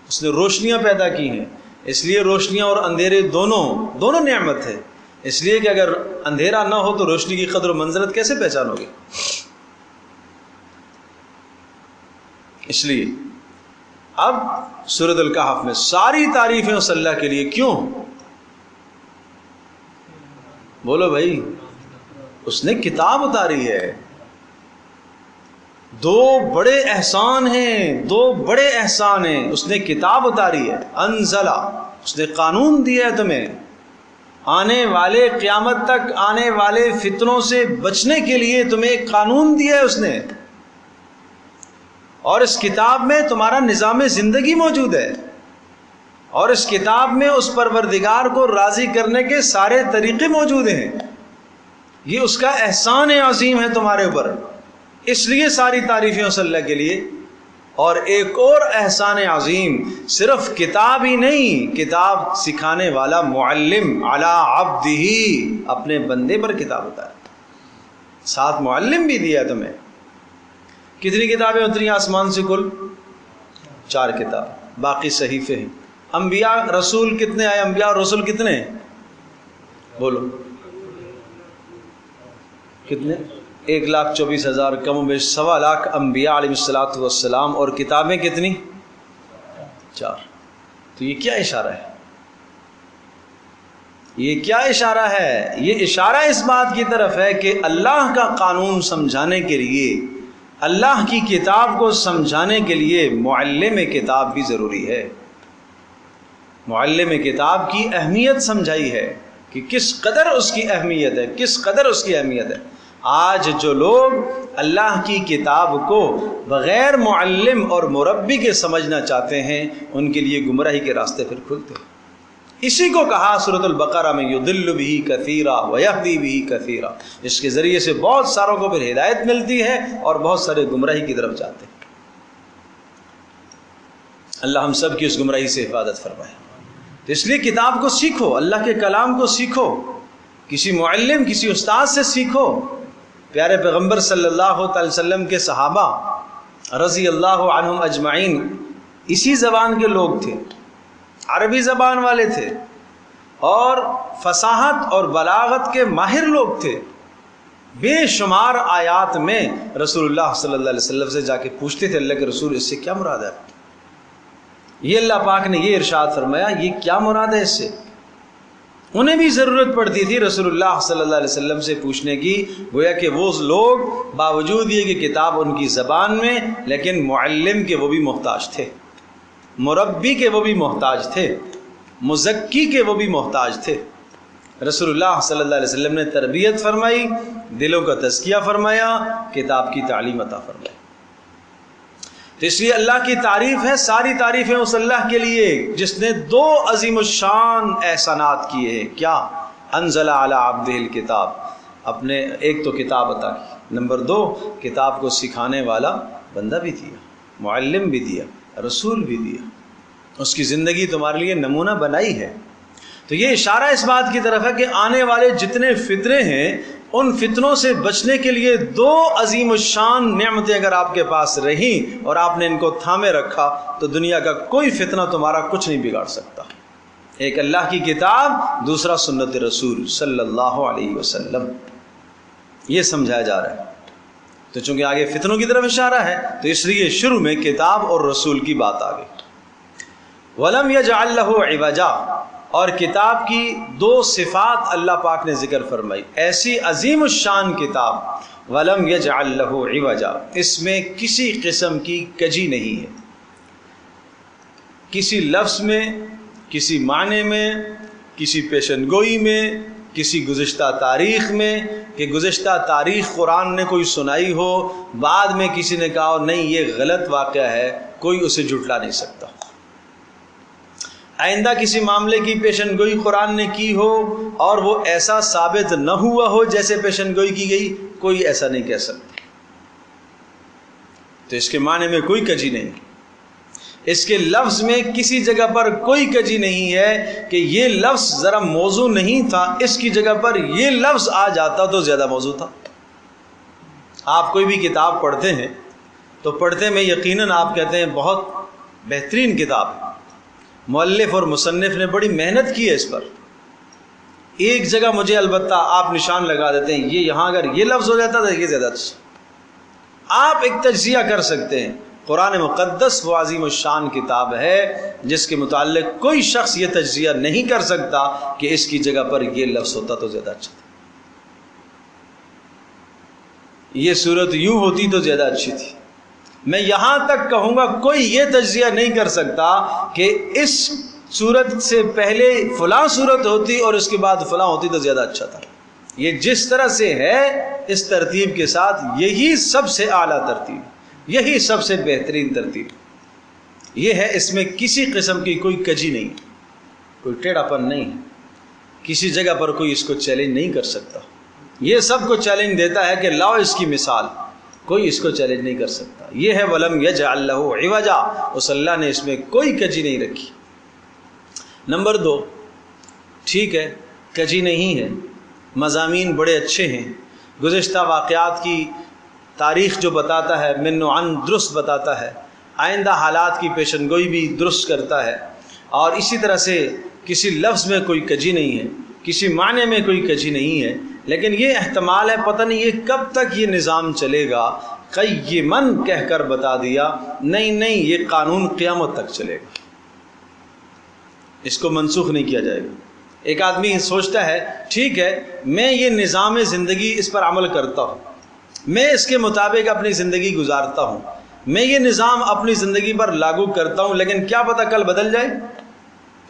اس نے روشنیاں پیدا کی ہیں۔ اس لیے روشنیاں اور اندھیرے دونوں نعمت ہے، اس لیے کہ اگر اندھیرا نہ ہو تو روشنی کی قدر و منزلت کیسے پہچانو گے؟ اس لیے اب سورۃ الکہف میں ساری تعریفیں اس اللہ کے لیے۔ کیوں؟ بولو بھائی، اس نے کتاب اتاری ہے. دو بڑے احسان ہیں، دو بڑے احسان ہیں. اس نے کتاب اتاری ہے، انزلہ، اس نے قانون دیا ہے تمہیں. آنے والے قیامت تک آنے والے فتنوں سے بچنے کے لیے تمہیں ایک قانون دیا ہے اس نے، اور اس کتاب میں تمہارا نظام زندگی موجود ہے، اور اس کتاب میں اس پروردگار کو راضی کرنے کے سارے طریقے موجود ہیں. یہ اس کا احسان عظیم ہے تمہارے اوپر، اس لیے ساری تعریفیں اس اللہ کے لیے. اور ایک اور احسان عظیم، صرف کتاب ہی نہیں، کتاب سکھانے والا معلم علی عبدہ، اپنے بندے پر کتاب اتاری، ساتھ معلم بھی دیا تمہیں. کتنی کتابیں اتری آسمان سے؟ کل 4 کتاب، باقی صحیفے ہیں. انبیاء رسول کتنے آئے؟ انبیاء اور رسول کتنے ہیں؟ بولو کتنے؟ 1,24,000، کم و بیش 1.25 انبیاء علیہ الصلوۃ والسلام، اور کتابیں کتنی؟ 4. تو یہ کیا اشارہ ہے؟ یہ کیا اشارہ ہے؟ یہ اشارہ اس بات کی طرف ہے کہ اللہ کا قانون سمجھانے کے لیے، اللہ کی کتاب کو سمجھانے کے لیے معلم کتاب بھی ضروری ہے. معلم کتاب کی اہمیت سمجھائی ہے کہ کس قدر اس کی اہمیت ہے، کس قدر اس کی اہمیت ہے. آج جو لوگ اللہ کی کتاب کو بغیر معلم اور مربی کے سمجھنا چاہتے ہیں، ان کے لیے گمراہی کے راستے پھر کھلتے ہیں. اسی کو کہا سورۃ البقرہ میں یضل بہ کثیرا ویہدی بہ کثیرا، اس کے ذریعے سے بہت ساروں کو پھر ہدایت ملتی ہے اور بہت سارے گمراہی کی طرف جاتے ہیں. اللہ ہم سب کی اس گمراہی سے حفاظت فرمائے. تو اس لیے کتاب کو سیکھو، اللہ کے کلام کو سیکھو، کسی معلم کسی استاد سے سیکھو. پیارے پیغمبر صلی اللہ علیہ وسلم کے صحابہ رضی اللہ عنہم اجمعین اسی زبان کے لوگ تھے، عربی زبان والے تھے، اور فصاحت اور بلاغت کے ماہر لوگ تھے. بے شمار آیات میں رسول اللہ صلی اللہ علیہ وسلم سے جا کے پوچھتے تھے، اللہ کے رسول اس سے کیا مراد ہے؟ یہ اللہ پاک نے یہ ارشاد فرمایا، یہ کیا مراد ہے اس سے؟ انہیں بھی ضرورت پڑتی تھی رسول اللہ صلی اللہ علیہ وسلم سے پوچھنے کی. گویا کہ وہ لوگ باوجود یہ کہ کتاب ان کی زبان میں، لیکن معلم کے وہ بھی محتاج تھے، مربی کے وہ بھی محتاج تھے، مزکی کے وہ بھی محتاج تھے. رسول اللہ صلی اللہ علیہ وسلم نے تربیت فرمائی، دلوں کا تزکیہ فرمایا، کتاب کی تعلیم عطا فرمائی. تو اس لیے اللہ کی تعریف ہے، ساری تعریفیں اس اللہ کے لیے جس نے 2 عظیم الشان احسانات کیے ہیں. کیا؟ انزل علی عبدہ الکتاب، اپنے ایک تو کتاب عطا کی، نمبر 2 کتاب کو سکھانے والا بندہ بھی دیا، معلم بھی دیا، رسول بھی دیا، اس کی زندگی تمہارے لیے نمونہ بنائی ہے. تو یہ اشارہ اس بات کی طرف ہے کہ آنے والے جتنے فتنے ہیں، ان فتنوں سے بچنے کے لیے 2 عظیم الشان نعمتیں اگر آپ کے پاس رہیں اور آپ نے ان کو تھامے رکھا تو دنیا کا کوئی فتنہ تمہارا کچھ نہیں بگاڑ سکتا. ایک اللہ کی کتاب، دوسرا سنت رسول صلی اللہ علیہ وسلم. یہ سمجھایا جا رہا ہے. تو چونکہ آگے فتنوں کی طرف اشارہ ہے تو اس لیے شروع میں کتاب اور رسول کی بات آ گئی. وَلَمْ يَجْعَلْ لَهُ عِوَجًا، اور کتاب کی 2 صفات اللہ پاک نے ذکر فرمائی. ایسی عظیم الشان کتاب، وَلَمْ يَجْعَلْ لَهُ عِوَجًا، اس میں کسی قسم کی کجی نہیں ہے، کسی لفظ میں، کسی معنی میں، کسی پیشن گوئی میں، کسی گزشتہ تاریخ میں، کہ گزشتہ تاریخ قرآن نے کوئی سنائی ہو، بعد میں کسی نے کہا نہیں یہ غلط واقعہ ہے، کوئی اسے جھٹلا نہیں سکتا. آئندہ کسی معاملے کی پیشن گوئی قرآن نے کی ہو اور وہ ایسا ثابت نہ ہوا ہو جیسے پیشن گوئی کی گئی، کوئی ایسا نہیں کہہ سکتا. تو اس کے معنی میں کوئی کجی نہیں، اس کے لفظ میں کسی جگہ پر کوئی کجی نہیں ہے کہ یہ لفظ ذرا موضوع نہیں تھا، اس کی جگہ پر یہ لفظ آ جاتا تو زیادہ موضوع تھا. آپ کوئی بھی کتاب پڑھتے ہیں تو پڑھتے میں یقیناً آپ کہتے ہیں بہت بہترین کتاب ہے، مؤلف اور مصنف نے بڑی محنت کی ہے اس پر. ایک جگہ مجھے البتہ آپ نشان لگا دیتے ہیں، یہ یہاں اگر یہ لفظ ہو جاتا تو یہ زیادہ اچھا. آپ ایک تجزیہ کر سکتے ہیں. قرآن مقدس وہ عظیم الشان کتاب ہے جس کے متعلق کوئی شخص یہ تجزیہ نہیں کر سکتا کہ اس کی جگہ پر یہ لفظ ہوتا تو زیادہ اچھا تھا. یہ صورت یوں ہوتی تو زیادہ اچھی تھی. میں یہاں تک کہوں گا کوئی یہ تجزیہ نہیں کر سکتا کہ اس صورت سے پہلے فلاں صورت ہوتی اور اس کے بعد فلاں ہوتی تو زیادہ اچھا تھا. یہ جس طرح سے ہے اس ترتیب کے ساتھ یہی سب سے اعلیٰ ترتیب, یہی سب سے بہترین ترتیب. یہ ہے, اس میں کسی قسم کی کوئی کجی نہیں, کوئی ٹیڑھا پن نہیں, کسی جگہ پر کوئی اس کو چیلنج نہیں کر سکتا. یہ سب کو چیلنج دیتا ہے کہ لاؤ اس کی مثال, کوئی اس کو چیلنج نہیں کر سکتا. یہ ہے وَلَمْ يَجْعَلْ لَهُ عِوَجًا, اس اللہ نے اس میں کوئی کجی نہیں رکھی. نمبر 2, ٹھیک ہے کجی نہیں ہے, مضامین بڑے اچھے ہیں, گزشتہ واقعات کی تاریخ جو بتاتا ہے من و عن درست بتاتا ہے, آئندہ حالات کی پیشن گوئی بھی درست کرتا ہے, اور اسی طرح سے کسی لفظ میں کوئی کجی نہیں ہے, کسی معنی میں کوئی کجی نہیں ہے. لیکن یہ احتمال ہے پتہ نہیں یہ کب تک یہ نظام چلے گا. قیمن کہہ کر بتا دیا, نہیں یہ قانون قیامت تک چلے گا, اس کو منسوخ نہیں کیا جائے گا. ایک آدمی سوچتا ہے ٹھیک ہے میں یہ نظام زندگی اس پر عمل کرتا ہوں, میں اس کے مطابق اپنی زندگی گزارتا ہوں, میں یہ نظام اپنی زندگی پر لاگو کرتا ہوں, لیکن کیا پتہ کل بدل جائے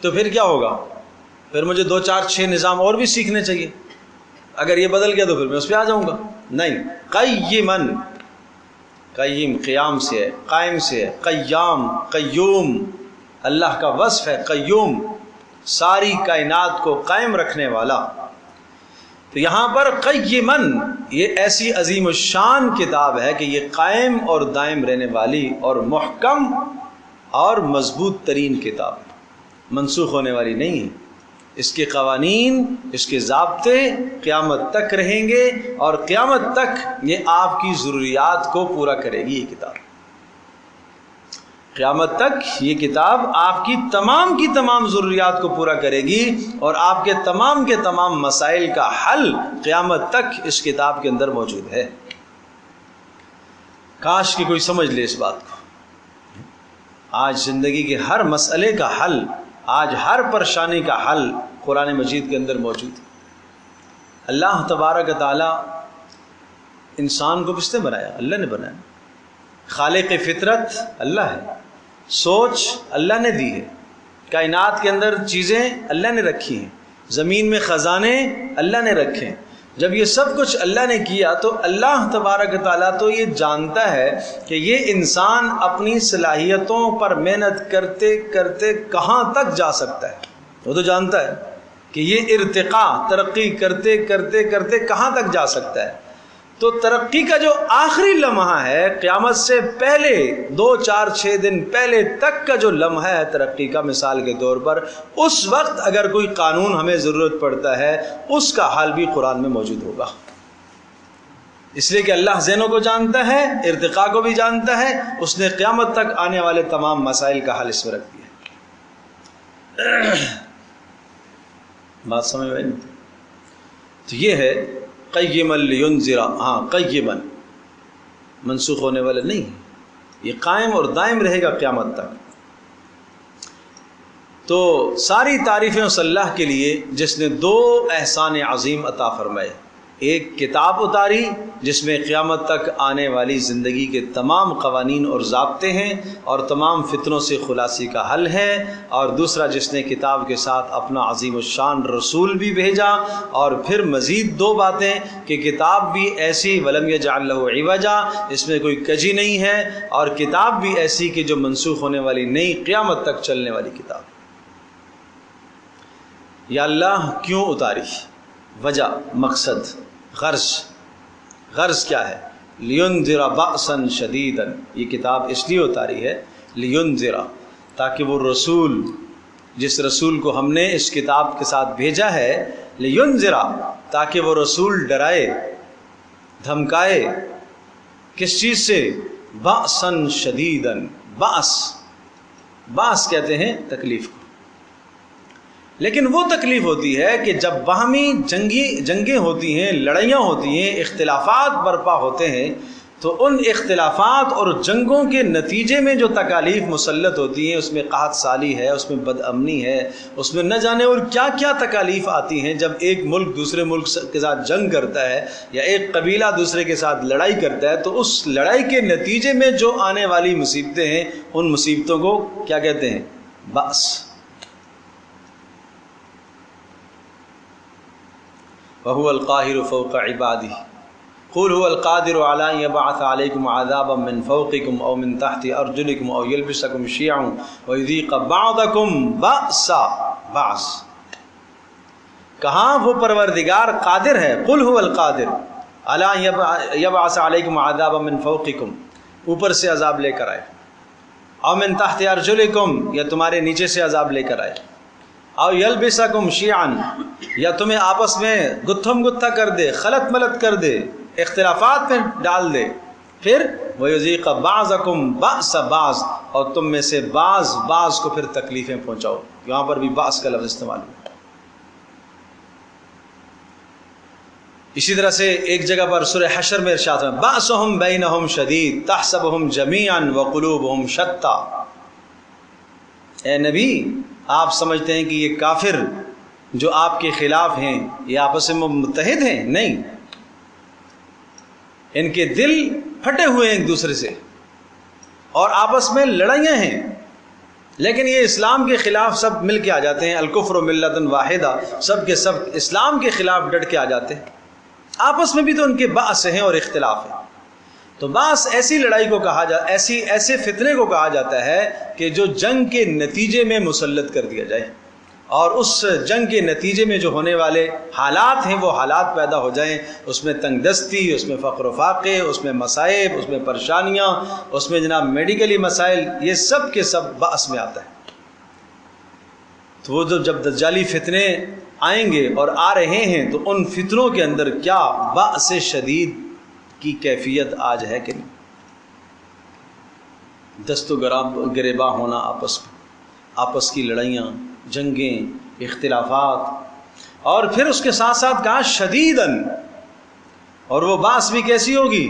تو پھر کیا ہوگا؟ پھر مجھے 2 4 6 نظام اور بھی سیکھنے چاہیے. اگر یہ بدل گیا تو پھر میں اس پہ آ جاؤں گا. نہیں, قیمن, قیم قیام سے ہے, قائم سے ہے, قیام قیوم اللہ کا وصف ہے, قیوم ساری کائنات کو قائم رکھنے والا. تو یہاں پر قیمن یہ ایسی عظیم الشان کتاب ہے کہ یہ قائم اور دائم رہنے والی اور محکم اور مضبوط ترین کتاب, منسوخ ہونے والی نہیں ہے. اس کے قوانین, اس کے ضابطے قیامت تک رہیں گے, اور قیامت تک یہ آپ کی ضروریات کو پورا کرے گی. یہ کتاب قیامت تک یہ کتاب آپ کی تمام ضروریات کو پورا کرے گی, اور آپ کے تمام مسائل کا حل قیامت تک اس کتاب کے اندر موجود ہے. کاش کہ کوئی سمجھ لے اس بات کو. آج زندگی کے ہر مسئلے کا حل, آج ہر پریشانی کا حل قرآن مجید کے اندر موجود ہے. اللہ تبارک تعالی انسان کو کس نے بنایا؟ اللہ نے بنایا. خالق فطرت اللہ ہے, سوچ اللہ نے دی ہے, کائنات کے اندر چیزیں اللہ نے رکھی ہیں, زمین میں خزانے اللہ نے رکھے ہیں. جب یہ سب کچھ اللہ نے کیا تو اللہ تبارک تعالیٰ تو یہ جانتا ہے کہ یہ انسان اپنی صلاحیتوں پر محنت کرتے کرتے کہاں تک جا سکتا ہے. وہ تو جانتا ہے کہ یہ ارتقاء ترقی کرتے کرتے کرتے کہاں تک جا سکتا ہے. تو ترقی کا جو آخری لمحہ ہے قیامت سے پہلے 2 4 6 دن پہلے تک کا جو لمحہ ہے ترقی کا, مثال کے طور پر اس وقت اگر کوئی قانون ہمیں ضرورت پڑتا ہے اس کا حل بھی قرآن میں موجود ہوگا. اس لیے کہ اللہ ذہنوں کو جانتا ہے, ارتقاء کو بھی جانتا ہے, اس نے قیامت تک آنے والے تمام مسائل کا حل اس میں رکھ دیا. بات سمجھ میں نہیں؟ تو یہ ہے قیما لینذر. ہاں قیما منسوخ ہونے والا نہیں, یہ قائم اور دائم رہے گا قیامت تک. تو ساری تعریفیں اس اللہ کے لیے جس نے 2 احسان عظیم عطا فرمائے. ایک کتاب اتاری جس میں قیامت تک آنے والی زندگی کے تمام قوانین اور ضابطے ہیں اور تمام فتنوں سے خلاصی کا حل ہے, اور دوسرا جس نے کتاب کے ساتھ اپنا عظیم الشان رسول بھی بھیجا. اور پھر مزید 2 باتیں کہ کتاب بھی ایسی وَلَمْ يَجْعَلْ لَهُ عِوَجًا, اس میں کوئی کجی نہیں ہے, اور کتاب بھی ایسی کہ جو منسوخ ہونے والی نہیں, قیامت تک چلنے والی کتاب. یا اللہ کیوں اتاری؟ وجہ, مقصد, غرض کیا ہے؟ لینذر بأسا شدیدا, یہ کتاب اس لیے اتاری ہے لینذر, تاکہ وہ رسول, جس رسول کو ہم نے اس کتاب کے ساتھ بھیجا ہے, لینذر تاکہ وہ رسول ڈرائے دھمکائے. کس چیز سے؟ بأسا شدیدا. باس کہتے ہیں تکلیف کو, لیکن وہ تکلیف ہوتی ہے کہ جب باہمی جنگیں ہوتی ہیں, لڑائیاں ہوتی ہیں, اختلافات برپا ہوتے ہیں, تو ان اختلافات اور جنگوں کے نتیجے میں جو تکالیف مسلط ہوتی ہیں، اس میں قحط سالی ہے، اس میں بد امنی ہے، اس میں نہ جانے اور کیا کیا تکالیف آتی ہیں جب ایک ملک دوسرے ملک کے ساتھ جنگ کرتا ہے یا ایک قبیلہ دوسرے کے ساتھ لڑائی کرتا ہے، تو اس لڑائی کے نتیجے میں جو آنے والی مصیبتیں ہیں، ان مصیبتوں کو کیا کہتے ہیں؟ بأس۔ وَهُوَ الْقَاهِرُ فَوْقَ عِبَادِهِ قُلْ هُوَ الْقَادِرُ عَلَىٰ أَن يَبْعَثَ عَلَيْكُمْ عَذَابًا مِّن فَوْقِكُمْ أَوْ مِن تَحْتِ أَرْجُلِكُمْ أَوْ يَلْبِسَكُمْ شِيَعًا وَيُذِيقَ بَعْضَكُمْ بَأْسَ بَعْضٍ۔ کہاں وہ پروردگار قادر ہے، قُلْ هُوَ الْقَادِرُ عَلَىٰ أَن يَبْعَثَ عَلَيْكُمْ عَذَابًا مِّن فَوْقِكُمْ، اوپر سے عذاب لے کر آئے، أَوْ مِن تَحْتِ أَرْجُلِكُمْ، یا تمہارے نیچے سے عذاب لے کر آئے، او یلبسکم شیعن، یا تمہیں آپس میں گتھم گتھا کر دے، خلط ملط کر دے، اختلافات میں ڈال دے، پھر ویذیق بعضکم بأس بعض، اور تم میں سے بعض کو پھر تکلیفیں پہنچاؤ۔ یہاں پر بھی بعض کا لفظ استعمال ہوا۔ اسی طرح سے ایک جگہ پر سورہ حشر میں ارشاد ہے بأسہم بینہم شدید تحسبہم جمیعا وقلوبہم شتیٰ۔ اے نبی، آپ سمجھتے ہیں کہ یہ کافر جو آپ کے خلاف ہیں یہ آپس میں متحد ہیں؟ نہیں، ان کے دل پھٹے ہوئے ہیں ایک دوسرے سے اور آپس میں لڑائیاں ہیں، لیکن یہ اسلام کے خلاف سب مل کے آ جاتے ہیں، الکفر ملۃ واحدہ، سب کے سب اسلام کے خلاف ڈٹ کے آ جاتے ہیں۔ آپس میں بھی تو ان کے بأس ہیں اور اختلاف ہیں۔ تو بأس ایسی لڑائی کو کہا جاتا، ایسے فتنے کو کہا جاتا ہے کہ جو جنگ کے نتیجے میں مسلط کر دیا جائے، اور اس جنگ کے نتیجے میں جو ہونے والے حالات ہیں وہ حالات پیدا ہو جائیں، اس میں تنگ دستی، اس میں فقر و فاقے، اس میں مصائب، اس میں پریشانیاں، اس میں جناب میڈیکلی مسائل، یہ سب کے سب بأس میں آتا ہے۔ تو وہ جب دجالی فتنے آئیں گے اور آ رہے ہیں تو ان فتنوں کے اندر کیا بأس شدید کی کیفیت آج ہے کہ نہیں؟ دست و گریباں ہونا، آپس کی لڑائیاں، جنگیں، اختلافات، اور پھر اس کے ساتھ ساتھ کہا شدیداً، اور وہ باس بھی کیسی ہوگی؟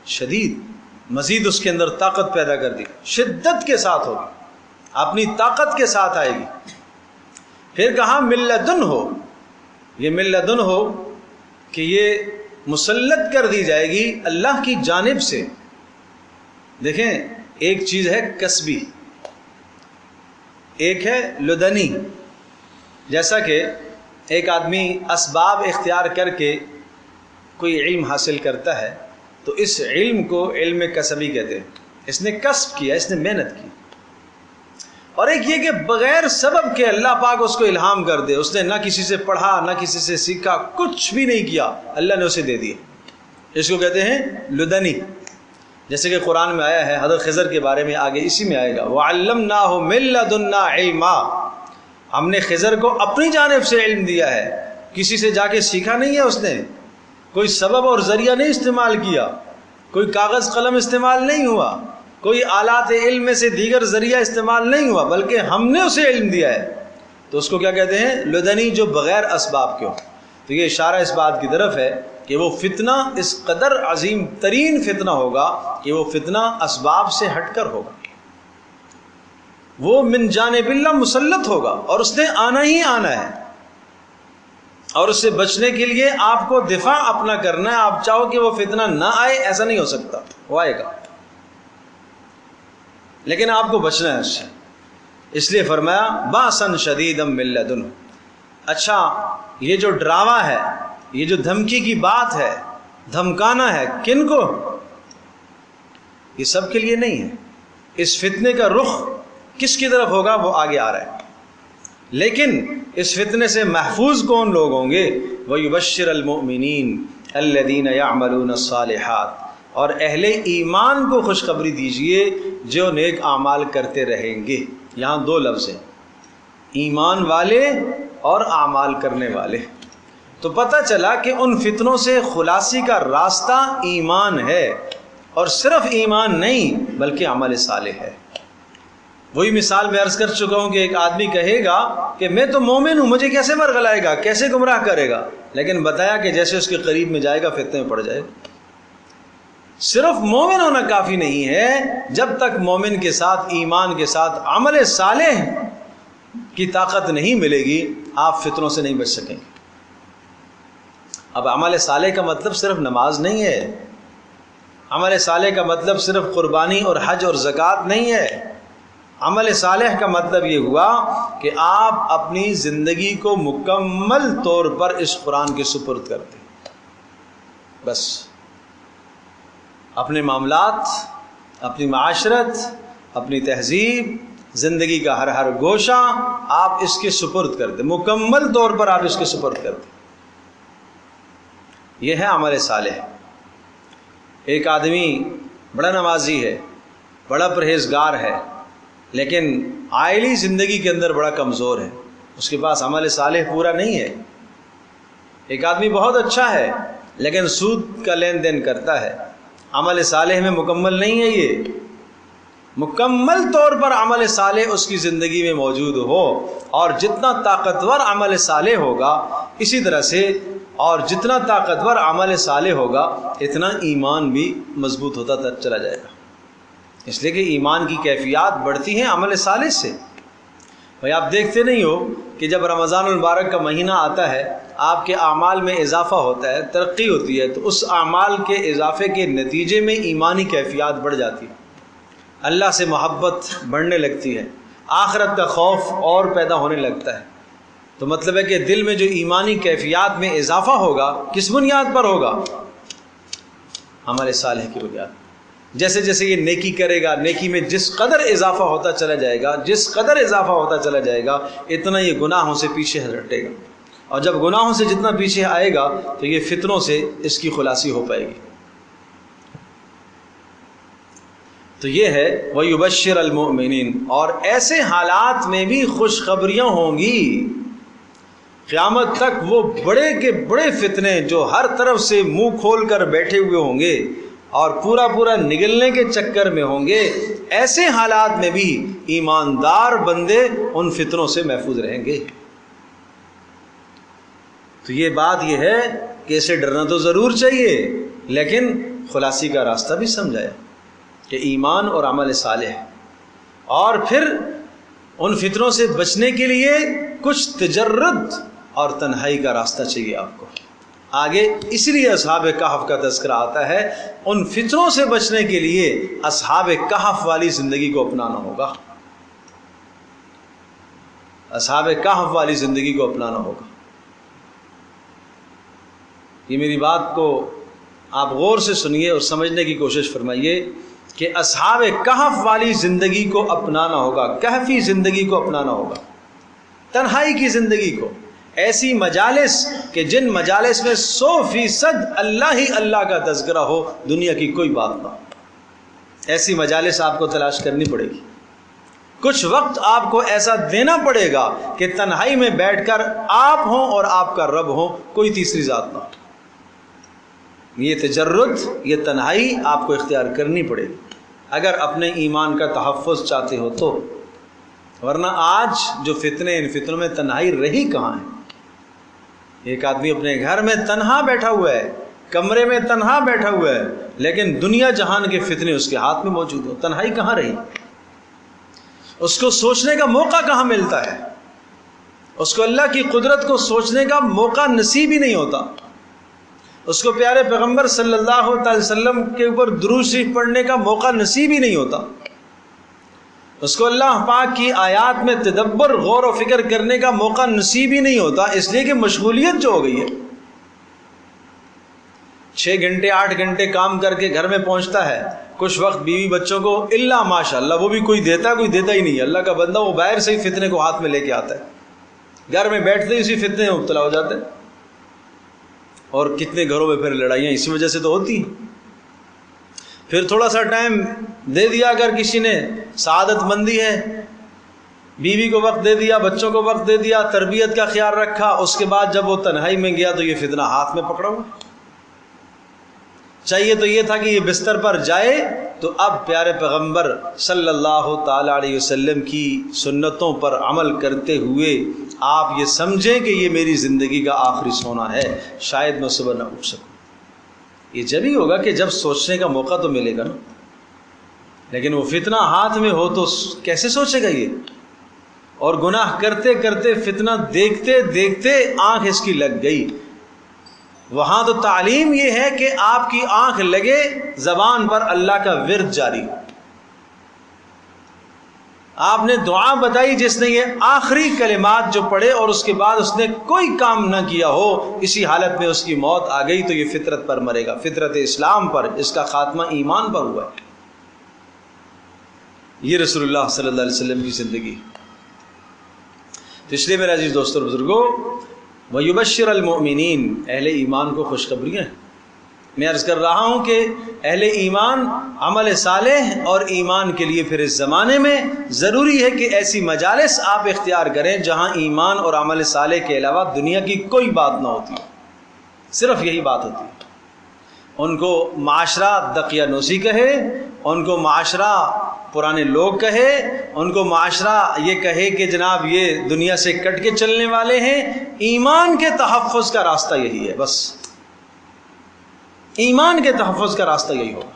شدید، مزید اس کے اندر طاقت پیدا کر دی، شدت کے ساتھ ہوگی، اپنی طاقت کے ساتھ آئے گی۔ پھر کہا من لدن ہو، یہ من لدن ہو کہ یہ مسلط کر دی جائے گی اللہ کی جانب سے۔ دیکھیں، ایک چیز ہے کسبی، ایک ہے لدنی۔ جیسا کہ ایک آدمی اسباب اختیار کر کے کوئی علم حاصل کرتا ہے تو اس علم کو علم کسبی کہتے ہیں، اس نے کسب کیا، اس نے محنت کی۔ اور ایک یہ کہ بغیر سبب کے اللہ پاک اس کو الہام کر دے، اس نے نہ کسی سے پڑھا، نہ کسی سے سیکھا، کچھ بھی نہیں کیا، اللہ نے اسے دے دیا، اس کو کہتے ہیں لدنی۔ جیسے کہ قرآن میں آیا ہے حضرت خضر کے بارے میں، آگے اسی میں آئے گا وَعَلَّمْنَاهُ مِن لَّدُنَّا عِلْمًا، ہم نے خضر کو اپنی جانب سے علم دیا ہے، کسی سے جا کے سیکھا نہیں ہے، اس نے کوئی سبب اور ذریعہ نہیں استعمال کیا، کوئی کاغذ قلم استعمال نہیں ہوا، کوئی آلات علم میں سے دیگر ذریعہ استعمال نہیں ہوا، بلکہ ہم نے اسے علم دیا ہے۔ تو اس کو کیا کہتے ہیں؟ لدنی، جو بغیر اسباب کے ہو۔ تو یہ اشارہ اس بات کی طرف ہے کہ وہ فتنہ اس قدر عظیم ترین فتنہ ہوگا کہ وہ فتنہ اسباب سے ہٹ کر ہوگا، وہ من جانب اللہ مسلط ہوگا، اور اس نے آنا ہی آنا ہے، اور اس سے بچنے کے لیے آپ کو دفاع اپنا کرنا ہے۔ آپ چاہو کہ وہ فتنہ نہ آئے، ایسا نہیں ہو سکتا، وہ آئے گا، لیکن آپ کو بچنا ہے اس سے۔ اس لیے فرمایا باسن شدیدا من لدن۔ اچھا، یہ جو ڈراوا ہے، یہ جو دھمکی کی بات ہے، دھمکانا ہے، کن کو؟ یہ سب کے لیے نہیں ہے۔ اس فتنے کا رخ کس کی طرف ہوگا وہ آگے آ رہا ہے، لیکن اس فتنے سے محفوظ کون لوگ ہوں گے؟ وَيُبَشِّرَ الْمُؤْمِنِينَ الَّذِينَ يَعْمَلُونَ الصَّالِحَاتِ، اور اہل ایمان کو خوشخبری دیجئے جو نیک اعمال کرتے رہیں گے۔ یہاں دو لفظ ہیں، ایمان والے اور اعمال کرنے والے۔ تو پتہ چلا کہ ان فتنوں سے خلاصی کا راستہ ایمان ہے، اور صرف ایمان نہیں بلکہ عمل صالح ہے۔ وہی مثال میں عرض کر چکا ہوں کہ ایک آدمی کہے گا کہ میں تو مومن ہوں، مجھے کیسے ورغلائے گا، کیسے گمراہ کرے گا، لیکن بتایا کہ جیسے اس کے قریب میں جائے گا فتنے میں پڑ جائے گا۔ صرف مومن ہونا کافی نہیں ہے، جب تک مومن کے ساتھ، ایمان کے ساتھ عمل صالح کی طاقت نہیں ملے گی آپ فتنوں سے نہیں بچ سکیں گے۔ اب عمل صالح کا مطلب صرف نماز نہیں ہے، عمل صالح کا مطلب صرف قربانی اور حج اور زکوٰۃ نہیں ہے۔ عمل صالح کا مطلب یہ ہوا کہ آپ اپنی زندگی کو مکمل طور پر اس قرآن کے سپرد کر دیں۔ بس اپنے معاملات، اپنی معاشرت، اپنی تہذیب، زندگی کا ہر گوشہ آپ اس کے سپرد کر دیں، مکمل طور پر آپ اس کے سپرد کر دیں۔ یہ ہے عمل صالح۔ ایک آدمی بڑا نمازی ہے، بڑا پرہیزگار ہے، لیکن عائلی زندگی کے اندر بڑا کمزور ہے، اس کے پاس عمل صالح پورا نہیں ہے۔ ایک آدمی بہت اچھا ہے لیکن سود کا لین دین کرتا ہے، عمل صالح میں مکمل نہیں ہے۔ یہ مکمل طور پر عمل صالح اس کی زندگی میں موجود ہو، اور جتنا طاقتور عمل صالح ہوگا اسی طرح سے، اور جتنا طاقتور عمل صالح ہوگا اتنا ایمان بھی مضبوط ہوتا چلا جائے گا، اس لیے کہ ایمان کی کیفیات بڑھتی ہیں عمل صالح سے۔ بھائی آپ دیکھتے نہیں ہو کہ جب رمضان المبارک کا مہینہ آتا ہے آپ کے اعمال میں اضافہ ہوتا ہے، ترقی ہوتی ہے، تو اس اعمال کے اضافے کے نتیجے میں ایمانی کیفیات بڑھ جاتی ہے، اللہ سے محبت بڑھنے لگتی ہے، آخرت کا خوف اور پیدا ہونے لگتا ہے۔ تو مطلب ہے کہ دل میں جو ایمانی کیفیات میں اضافہ ہوگا کس بنیاد پر ہوگا؟ عمل صالح کی بنیاد۔ جیسے جیسے یہ نیکی کرے گا، نیکی میں جس قدر اضافہ ہوتا چلا جائے گا، جس قدر اضافہ ہوتا چلا جائے گا اتنا یہ گناہوں سے پیچھے ہٹے گا، اور جب گناہوں سے جتنا پیچھے آئے گا تو یہ فتنوں سے اس کی خلاصی ہو پائے گی۔ تو یہ ہے وَيُبَشِّرَ الْمُؤْمِنِينَ، اور ایسے حالات میں بھی خوشخبریاں ہوں گی۔ قیامت تک وہ بڑے کے بڑے فتنے جو ہر طرف سے منہ کھول کر بیٹھے ہوئے ہوں گے اور پورا نگلنے کے چکر میں ہوں گے، ایسے حالات میں بھی ایماندار بندے ان فتنوں سے محفوظ رہیں گے۔ تو یہ بات یہ ہے کہ اسے ڈرنا تو ضرور چاہیے، لیکن خلاصی کا راستہ بھی سمجھایا کہ ایمان اور عمل صالح، اور پھر ان فتنوں سے بچنے کے لیے کچھ تجرد اور تنہائی کا راستہ چاہیے آپ کو۔ آگے اس لیے اصحاب کہف کا تذکرہ آتا ہے، ان فتنوں سے بچنے کے لیے اصحاب کہف والی زندگی کو اپنانا ہوگا، اصحاب کہف والی زندگی کو اپنانا ہوگا۔ یہ میری بات کو آپ غور سے سنیے اور سمجھنے کی کوشش فرمائیے کہ اصحاب کہف والی زندگی کو اپنانا ہوگا، کہفی زندگی کو اپنانا ہوگا، تنہائی کی زندگی کو، ایسی مجالس کہ جن مجالس میں 100% اللہ ہی اللہ کا تذکرہ ہو، دنیا کی کوئی بات نہ ہو۔ ایسی مجالس آپ کو تلاش کرنی پڑے گی، کچھ وقت آپ کو ایسا دینا پڑے گا کہ تنہائی میں بیٹھ کر آپ ہوں اور آپ کا رب ہو، کوئی تیسری ذات نہ ہو۔ یہ تجرد، یہ تنہائی آپ کو اختیار کرنی پڑے گی اگر اپنے ایمان کا تحفظ چاہتے ہو تو، ورنہ آج جو فتنے، ان فتنوں میں تنہائی رہی کہاں ہے؟ ایک آدمی اپنے گھر میں تنہا بیٹھا ہوا ہے، کمرے میں تنہا بیٹھا ہوا ہے، لیکن دنیا جہان کے فتنے اس کے ہاتھ میں موجود ہو، تنہائی کہاں رہی؟ اس کو سوچنے کا موقع کہاں ملتا ہے؟ اس کو اللہ کی قدرت کو سوچنے کا موقع نصیب ہی نہیں ہوتا، اس کو پیارے پیغمبر صلی اللہ علیہ وسلم کے اوپر درود شریف پڑھنے کا موقع نصیب ہی نہیں ہوتا، اس کو اللہ پاک کی آیات میں تدبر، غور و فکر کرنے کا موقع نصیب ہی نہیں ہوتا، اس لیے کہ مشغولیت جو ہو گئی ہے۔ 6 گھنٹے 8 گھنٹے کام کر کے گھر میں پہنچتا ہے، کچھ وقت بیوی بچوں کو الا ماشاء اللہ، وہ بھی کوئی دیتا ہے کوئی دیتا ہی نہیں ہے، اللہ کا بندہ وہ باہر سے ہی فتنے کو ہاتھ میں لے کے آتا ہے، گھر میں بیٹھتے ہی اسی فتنے میں مبتلا ہو جاتے ہیں، اور کتنے گھروں میں پھر لڑائیاں اسی وجہ سے تو ہوتی ہیں۔ پھر تھوڑا سا ٹائم دے دیا اگر کسی نے، سعادت مندی ہے، بیوی کو وقت دے دیا، بچوں کو وقت دے دیا، تربیت کا خیال رکھا، اس کے بعد جب وہ تنہائی میں گیا تو یہ فتنہ ہاتھ میں پکڑا ہوا۔ چاہیے تو یہ تھا کہ یہ بستر پر جائے تو اب پیارے پیغمبر صلی اللہ تعالی علیہ وسلم کی سنتوں پر عمل کرتے ہوئے آپ یہ سمجھیں کہ یہ میری زندگی کا آخری سونا ہے، شاید میں صبح نہ اٹھ سکوں، یہ جب ہی ہوگا کہ جب سوچنے کا موقع تو ملے گا نا. لیکن وہ فتنہ ہاتھ میں ہو تو کیسے سوچے گا یہ؟ اور گناہ کرتے کرتے فتنہ دیکھتے دیکھتے آنکھ اس کی لگ گئی. وہاں تو تعلیم یہ ہے کہ آپ کی آنکھ لگے، زبان پر اللہ کا ورد جاری. آپ نے دعا بتائی، جس نے یہ آخری کلمات جو پڑھے اور اس کے بعد اس نے کوئی کام نہ کیا ہو، اسی حالت میں اس کی موت آ گئی تو یہ فطرت پر مرے گا، فطرت اسلام پر. اس کا خاتمہ ایمان پر ہوا ہے. یہ رسول اللہ صلی اللہ علیہ وسلم کی زندگی. تو اس لیے میرے عزیز دوستوں اور بزرگوں، وَيُبَشِّرَ الْمُؤْمِنِينَ، اہل ایمان کو خوشخبریاں ہیں. میں عرض کر رہا ہوں کہ اہل ایمان عمل صالح اور ایمان کے لیے پھر اس زمانے میں ضروری ہے کہ ایسی مجالس آپ اختیار کریں جہاں ایمان اور عمل صالح کے علاوہ دنیا کی کوئی بات نہ ہوتی، صرف یہی بات ہوتی ہے. ان کو معاشرہ دقیانوسی کہے، ان کو معاشرہ پرانے لوگ کہے، ان کو معاشرہ یہ کہے کہ جناب یہ دنیا سے کٹ کے چلنے والے ہیں، ایمان کے تحفظ کا راستہ یہی ہے. بس ایمان کے تحفظ کا راستہ یہی ہوگا.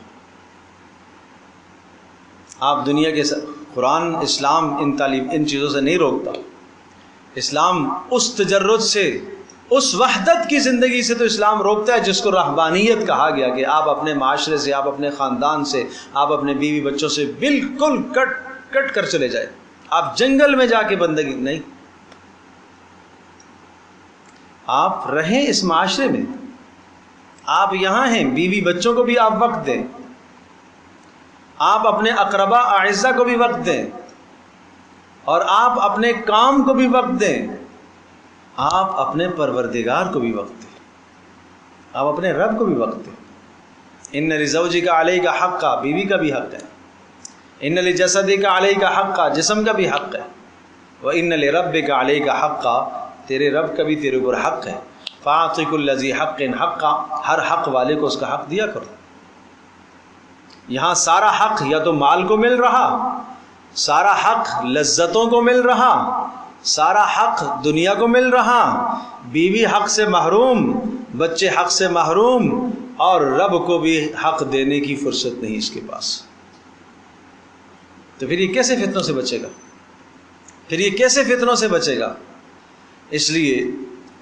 آپ دنیا کے قرآن اسلام ان چیزوں سے نہیں روکتا. اسلام اس تجرد سے، اس وحدت کی زندگی سے تو اسلام روکتا ہے جس کو رہبانیت کہا گیا، کہ آپ اپنے معاشرے سے، آپ اپنے خاندان سے، آپ اپنے بیوی بچوں سے بالکل کٹ کر چلے جائیں. آپ جنگل میں جا کے بندگی نہیں، آپ رہیں اس معاشرے میں. آپ یہاں ہیں، بیوی بچوں کو بھی آپ وقت دیں، آپ اپنے اقربا اعزہ کو بھی وقت دیں، اور آپ اپنے کام کو بھی وقت دیں، آپ اپنے پروردگار کو بھی وقت دیں، آپ اپنے رب کو بھی وقت دیں. ان لزوجک علیک حقا، بیوی کا بھی حق ہے. ان لجسدک علیک حقا، جسم کا بھی حق ہے. وان لربک علیک حقا، تیرے رب کا بھی تیرے اوپر حق ہے. فاعط کل ذی حق حقا، ہر حق والے کو اس کا حق دیا کرو. یہاں سارا حق یا تو مال کو مل رہا، سارا حق لذتوں کو مل رہا، سارا حق دنیا کو مل رہا، بیوی حق سے محروم، بچے حق سے محروم، اور رب کو بھی حق دینے کی فرصت نہیں اس کے پاس. تو پھر یہ کیسے فتنوں سے بچے گا؟ پھر یہ کیسے فتنوں سے بچے گا؟ اس لیے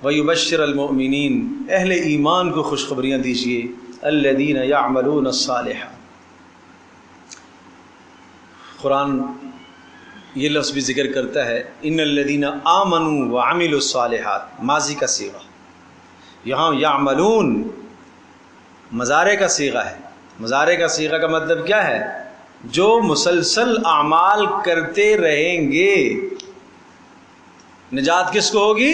وَيُبَشِّرَ الْمُؤْمِنِينَ، اہل ایمان کو خوشخبریاں دیجیے. الَّذِينَ يَعْمَلُونَ الصَّالِحَاتِ، قرآن یہ لفظ بھی ذکر کرتا ہے، ان الذین آمنوا وعملوا الصالحات، ماضی کا صیغہ. یہاں یعملون مضارع کا صیغہ ہے. مضارع کا صیغہ کا مطلب کیا ہے؟ جو مسلسل اعمال کرتے رہیں گے. نجات کس کو ہوگی؟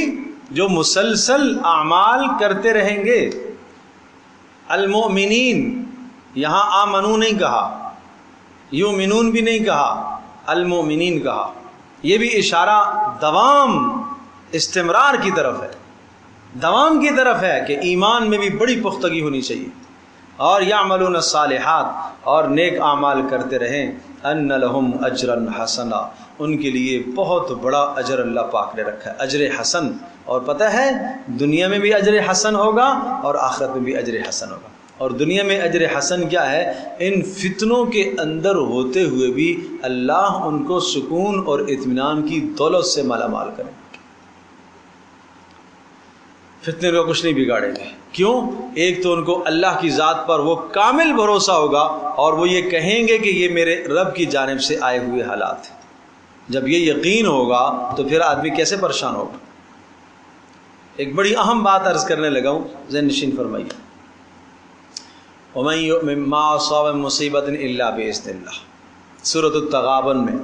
جو مسلسل اعمال کرتے رہیں گے. المؤمنین، یہاں آمنو نہیں کہا، یؤمنون بھی نہیں کہا، المؤمنین کہا. یہ بھی اشارہ دوام، استمرار کی طرف ہے، دوام کی طرف ہے کہ ایمان میں بھی بڑی پختگی ہونی چاہیے. اور یعملون الصالحات، اور نیک اعمال کرتے رہیں. ان لہم اجرا حسنا، ان کے لیے بہت بڑا اجر اللہ پاک نے رکھا ہے، اجر حسن. اور پتہ ہے دنیا میں بھی اجر حسن ہوگا اور آخرت میں بھی اجر حسن ہوگا. اور دنیا میں اجر حسن کیا ہے؟ ان فتنوں کے اندر ہوتے ہوئے بھی اللہ ان کو سکون اور اطمینان کی دولت سے مالا مال کرے. فتنے کا کچھ نہیں بگاڑیں گے. کیوں؟ ایک تو ان کو اللہ کی ذات پر وہ کامل بھروسہ ہوگا، اور وہ یہ کہیں گے کہ یہ میرے رب کی جانب سے آئے ہوئے حالات ہیں. جب یہ یقین ہوگا تو پھر آدمی کیسے پریشان ہوگا. ایک بڑی اہم بات عرض کرنے لگا ہوں، ذہن نشین فرمائیے. وَمَن يُؤْمِن مَّا أَصَابَ مِن مُّصِيبَةٍ إِلَّا بِإِذْنِ اللَّهِ، سورۃ التغابن میں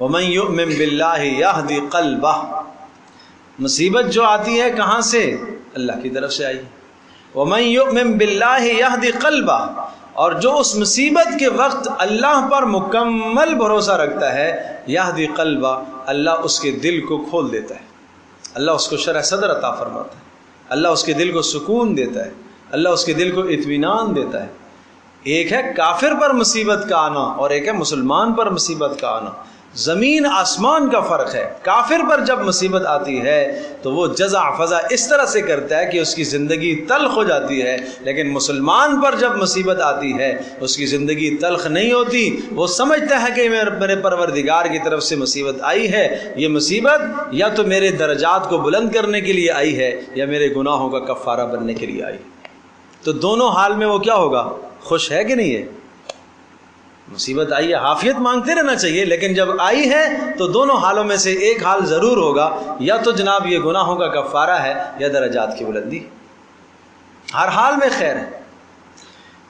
وَمَن يُؤْمِن بِاللَّهِ يَهْدِ قَلْبَهُ، مصیبت جو آتی ہے کہاں سے؟ اللہ کی طرف سے آئی. وَمَن يُؤْمِن بِاللَّهِ يَهْدِ قَلْبَهُ، اور جو اس مصیبت کے وقت اللہ پر مکمل بھروسہ رکھتا ہے، يَهْدِ قَلْبَهُ، اللہ اس کے دل کو کھول دیتا ہے، اللہ اس کو شرح صدر عطا فرماتا ہے، اللہ اس کے دل کو سکون دیتا ہے، اللہ اس کے دل کو اطمینان دیتا ہے. ایک ہے کافر پر مصیبت کا آنا اور ایک ہے مسلمان پر مصیبت کا آنا. زمین آسمان کا فرق ہے۔ کافر پر جب مصیبت آتی ہے تو وہ جزع فضع اس طرح سے کرتا ہے کہ اس کی زندگی تلخ ہو جاتی ہے، لیکن مسلمان پر جب مصیبت آتی ہے اس کی زندگی تلخ نہیں ہوتی، وہ سمجھتا ہے کہ میرے پروردگار کی طرف سے مصیبت آئی ہے، یہ مصیبت یا تو میرے درجات کو بلند کرنے کے لیے آئی ہے یا میرے گناہوں کا کفارہ بننے کے لیے آئی، تو دونوں حال میں وہ کیا ہوگا؟ خوش ہے کہ نہیں ہے؟ مصیبت آئی ہے، عافیت مانگتے رہنا چاہیے، لیکن جب آئی ہے تو دونوں حالوں میں سے ایک حال ضرور ہوگا، یا تو جناب یہ گناہوں کا کفارہ ہے یا درجات کی بلندی، ہر حال میں خیر ہے۔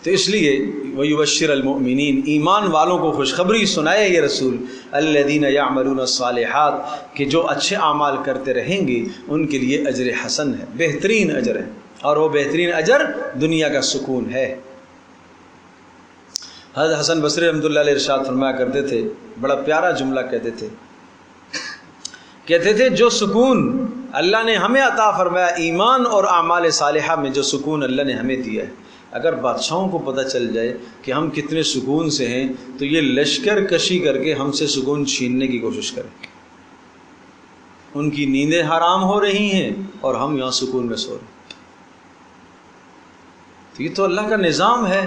تو اس لیے وَيُبَشِّرَ الْمُؤْمِنِينَ، ایمان والوں کو خوشخبری سنائے یہ رسول، الَّذِينَ يَعْمَلُونَ الصَّالِحَاتِ، کہ جو اچھے اعمال کرتے رہیں گے ان کے لیے اجر حسن ہے، بہترین اجر ہے، اور وہ بہترین اجر دنیا کا سکون ہے۔ حضرت حسن بصری رحمۃ اللہ علیہ ارشاد فرمایا کرتے تھے، بڑا پیارا جملہ کہتے تھے جو سکون اللہ نے ہمیں عطا فرمایا ایمان اور اعمال صالحہ میں، جو سکون اللہ نے ہمیں دیا ہے، اگر بادشاہوں کو پتہ چل جائے کہ ہم کتنے سکون سے ہیں تو یہ لشکر کشی کر کے ہم سے سکون چھیننے کی کوشش کریں۔ ان کی نیندیں حرام ہو رہی ہیں اور ہم یہاں سکون میں سو رہے ہیں، تو یہ تو اللہ کا نظام ہے۔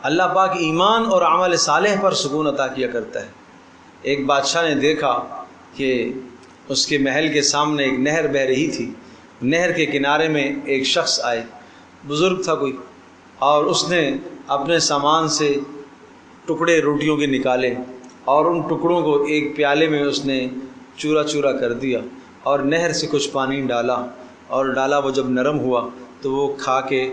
اللہ پاک ایمان اور عمل صالح پر سکون عطا کیا کرتا ہے۔ ایک بادشاہ نے دیکھا کہ اس کے محل کے سامنے ایک نہر بہہ رہی تھی، نہر کے کنارے میں ایک شخص آئے، بزرگ تھا کوئی، اور اس نے اپنے سامان سے ٹکڑے روٹیوں کے نکالے اور ان ٹکڑوں کو ایک پیالے میں اس نے چورا چورا کر دیا اور نہر سے کچھ پانی ڈالا، وہ جب نرم ہوا تو وہ کھا کے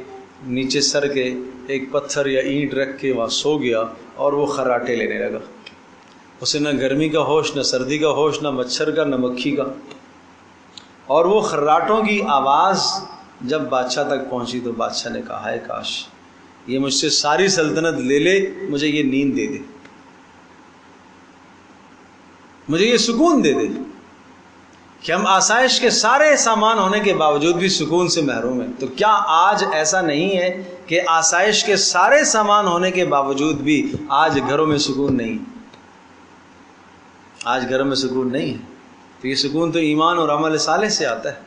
نیچے سر کے ایک پتھر یا اینٹ رکھ کے وہاں سو گیا اور وہ خراٹے لینے لگا۔ اسے نہ گرمی کا ہوش، نہ سردی کا ہوش، نہ مچھر کا، نہ مکھی کا، اور وہ خراٹوں کی آواز جب بادشاہ تک پہنچی تو بادشاہ نے کہا، ہے کاش یہ مجھ سے ساری سلطنت لے لے، مجھے یہ نیند دے دے، مجھے یہ سکون دے دے، کہ ہم آسائش کے سارے سامان ہونے کے باوجود بھی سکون سے محروم ہیں۔ تو کیا آج ایسا نہیں ہے کہ آسائش کے سارے سامان ہونے کے باوجود بھی آج گھروں میں سکون نہیں؟ آج گھروں میں سکون نہیں ہے، تو یہ سکون تو ایمان اور عمل صالح سے آتا ہے،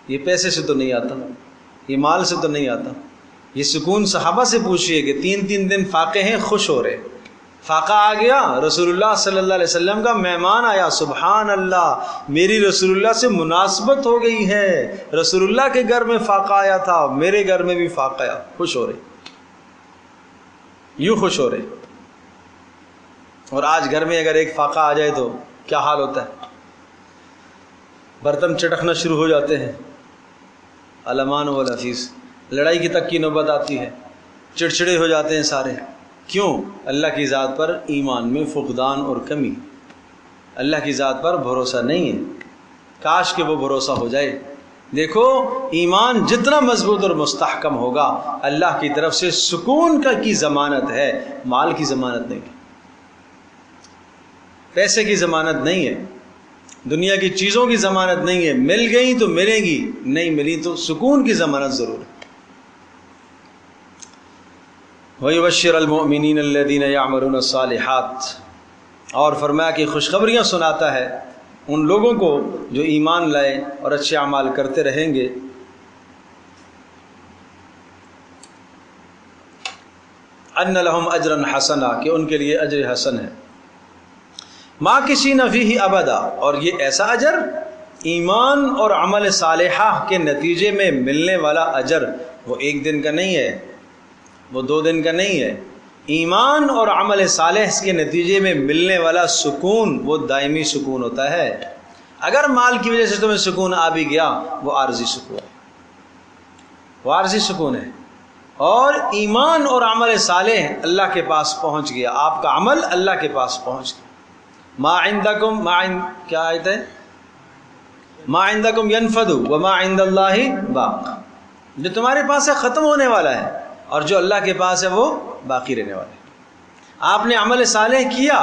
یہ پیسے سے تو نہیں آتا، یہ مال سے تو نہیں آتا۔ یہ سکون صحابہ سے پوچھئے کہ 3 دن فاقے ہیں، خوش ہو رہے، فاقہ آ گیا، رسول اللہ صلی اللہ علیہ وسلم کا مہمان آیا، سبحان اللہ میری رسول اللہ سے مناسبت ہو گئی ہے، رسول اللہ کے گھر میں فاقہ آیا تھا، میرے گھر میں بھی فاقہ آیا، خوش ہو رہے، یوں خوش ہو رہے۔ اور آج گھر میں اگر ایک فاقہ آ جائے تو کیا حال ہوتا ہے؟ برتن چٹکنا شروع ہو جاتے ہیں، الامان والعفیس، لڑائی کی تک کی نوبت آتی ہے، چڑچڑے ہو جاتے ہیں سارے۔ کیوں؟ اللہ کی ذات پر ایمان میں فقدان اور کمی، اللہ کی ذات پر بھروسہ نہیں ہے، کاش کہ وہ بھروسہ ہو جائے۔ دیکھو ایمان جتنا مضبوط اور مستحکم ہوگا اللہ کی طرف سے سکون کی ضمانت ہے، مال کی ضمانت نہیں، پیسے کی ضمانت نہیں ہے، دنیا کی چیزوں کی ضمانت نہیں ہے، مل گئی تو ملیں گی، نہیں ملی تو سکون کی ضمانت ضرور ہے۔ وَيُبَشِّرَ الْمُؤْمِنِينَ الَّذِينَ يَعْمَلُونَ الصَّالِحَاتِ، اور فرمایا کہ خوشخبریاں سناتا ہے ان لوگوں کو جو ایمان لائے اور اچھے اعمال کرتے رہیں گے۔ أَنَّ لَهُمْ أَجْرًا حَسَنًا، کہ ان کے لیے اجر حسن ہے، مَاكِثِينَ فِيهِ أَبَدًا، اور یہ ایسا اجر ایمان اور عمل صالحہ کے نتیجے میں ملنے والا اجر، وہ ایک دن کا نہیں ہے، وہ 2 دن کا نہیں ہے، ایمان اور عمل صالح کے نتیجے میں ملنے والا سکون وہ دائمی سکون ہوتا ہے۔ اگر مال کی وجہ سے تمہیں سکون آ بھی گیا وہ عارضی سکون ہے، وہ عارضی سکون ہے، اور ایمان اور عمل صالح اللہ کے پاس پہنچ گیا، آپ کا عمل اللہ کے پاس پہنچ گیا۔ ما عندکم کیا آیت ہے؟ ما عندکم ینفد وما عند اللہ باق، جو تمہارے پاس ہے ختم ہونے والا ہے اور جو اللہ کے پاس ہے وہ باقی رہنے والا ہے۔ آپ نے عمل صالح کیا،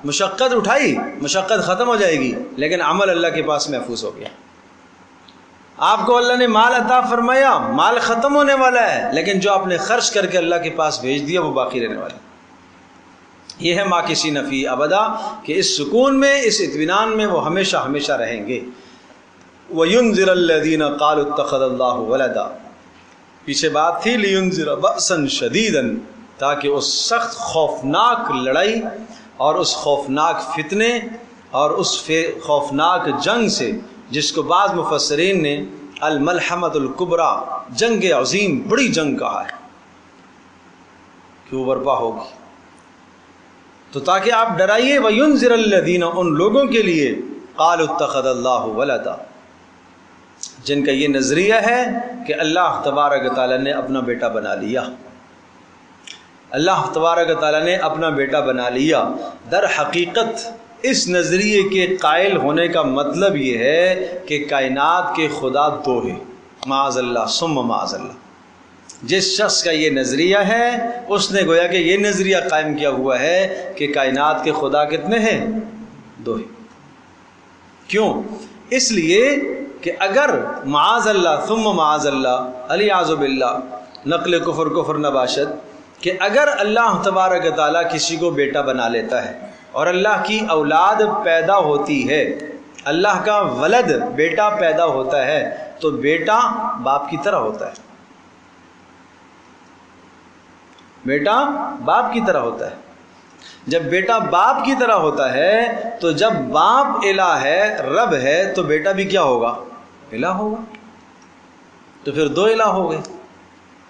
مشقت اٹھائی، مشقت ختم ہو جائے گی، لیکن عمل اللہ کے پاس محفوظ ہو گیا۔ آپ کو اللہ نے مال عطا فرمایا، مال ختم ہونے والا ہے، لیکن جو آپ نے خرچ کر کے اللہ کے پاس بھیج دیا وہ باقی رہنے والا ہے۔ یہ ہے ماکثین فیہ ابدا کہ اس سکون میں، اس اطمینان میں وہ ہمیشہ ہمیشہ رہیں گے۔ وَيُنذِرَ الَّذِينَ قَالُوا اتَّخَذَ اللَّهُ وَلَدًا، پیچھے بات تھی لِيُنذِرَ بَأْسًا شَدِيدًا، تاکہ اس سخت خوفناک لڑائی اور اس خوفناک فتنے اور اس خوفناک جنگ سے، جس کو بعض مفسرین نے الملحمۃ الکبریٰ، جنگ عظیم، بڑی جنگ کہا ہے، کہ وہ برپا ہوگی، تو تاکہ آپ ڈرائیے۔ وَيُنذِرَ الَّذِينَ، ان لوگوں کے لیے، قَالُوا اتَّخَذَ اللَّهُ وَلَدًا، جن کا یہ نظریہ ہے کہ اللہ تبارک و تعالیٰ نے اپنا بیٹا بنا لیا، اللہ تبارک و تعالیٰ نے اپنا بیٹا بنا لیا۔ در حقیقت اس نظریے کے قائل ہونے کا مطلب یہ ہے کہ کائنات کے خدا دو ہیں، معاذ اللہ ثم معاذ اللہ۔ جس شخص کا یہ نظریہ ہے اس نے گویا کہ یہ نظریہ قائم کیا ہوا ہے کہ کائنات کے خدا کتنے ہیں؟ دو ہیں۔ کیوں؟ اس لیے کہ اگر معاذ اللہ ثم معاذ اللہ، الیاذ باللہ، نقل کفر نباشد، کہ اگر اللہ تبارک و تعالیٰ کسی کو بیٹا بنا لیتا ہے اور اللہ کی اولاد پیدا ہوتی ہے، اللہ کا ولد بیٹا پیدا ہوتا ہے، تو بیٹا باپ کی طرح ہوتا ہے، بیٹا باپ کی طرح ہوتا ہے۔ جب بیٹا باپ کی طرح ہوتا ہے تو جب باپ الہ ہے، رب ہے، تو بیٹا بھی کیا ہوگا؟ الہ ہوگا۔ تو پھر دو الہ ہو گئے،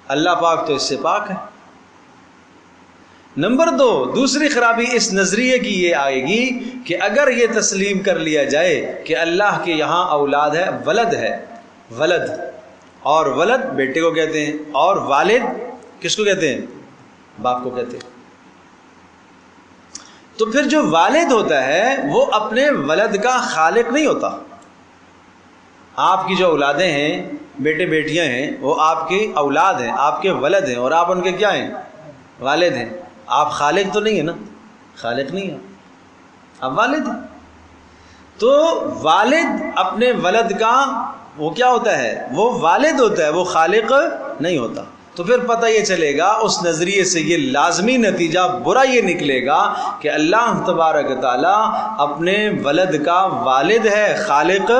اللہ پاک تو اس سے پاک ہے۔ نمبر دو، دوسری خرابی اس نظریے کی یہ آئے گی کہ اگر یہ تسلیم کر لیا جائے کہ اللہ کے یہاں اولاد ہے، ولد ہے، ولد، اور ولد بیٹے کو کہتے ہیں، اور والد کس کو کہتے ہیں؟ باپ کو کہتے ہیں۔ تو پھر جو والد ہوتا ہے وہ اپنے ولد کا خالق نہیں ہوتا۔ آپ کی جو اولادیں ہیں، بیٹے بیٹیاں ہیں، وہ آپ کی اولاد ہیں، آپ کے ولد ہیں، اور آپ ان کے کیا ہیں؟ والد ہیں۔ آپ خالق تو نہیں ہیں نا، خالق نہیں ہیں، آپ والد ہیں۔ تو والد اپنے ولد کا وہ کیا ہوتا ہے؟ وہ والد ہوتا ہے، وہ خالق نہیں ہوتا۔ تو پھر پتہ یہ چلے گا اس نظریے سے، یہ لازمی نتیجہ برا یہ نکلے گا کہ اللہ تبارک تعالیٰ اپنے ولد کا والد ہے، خالق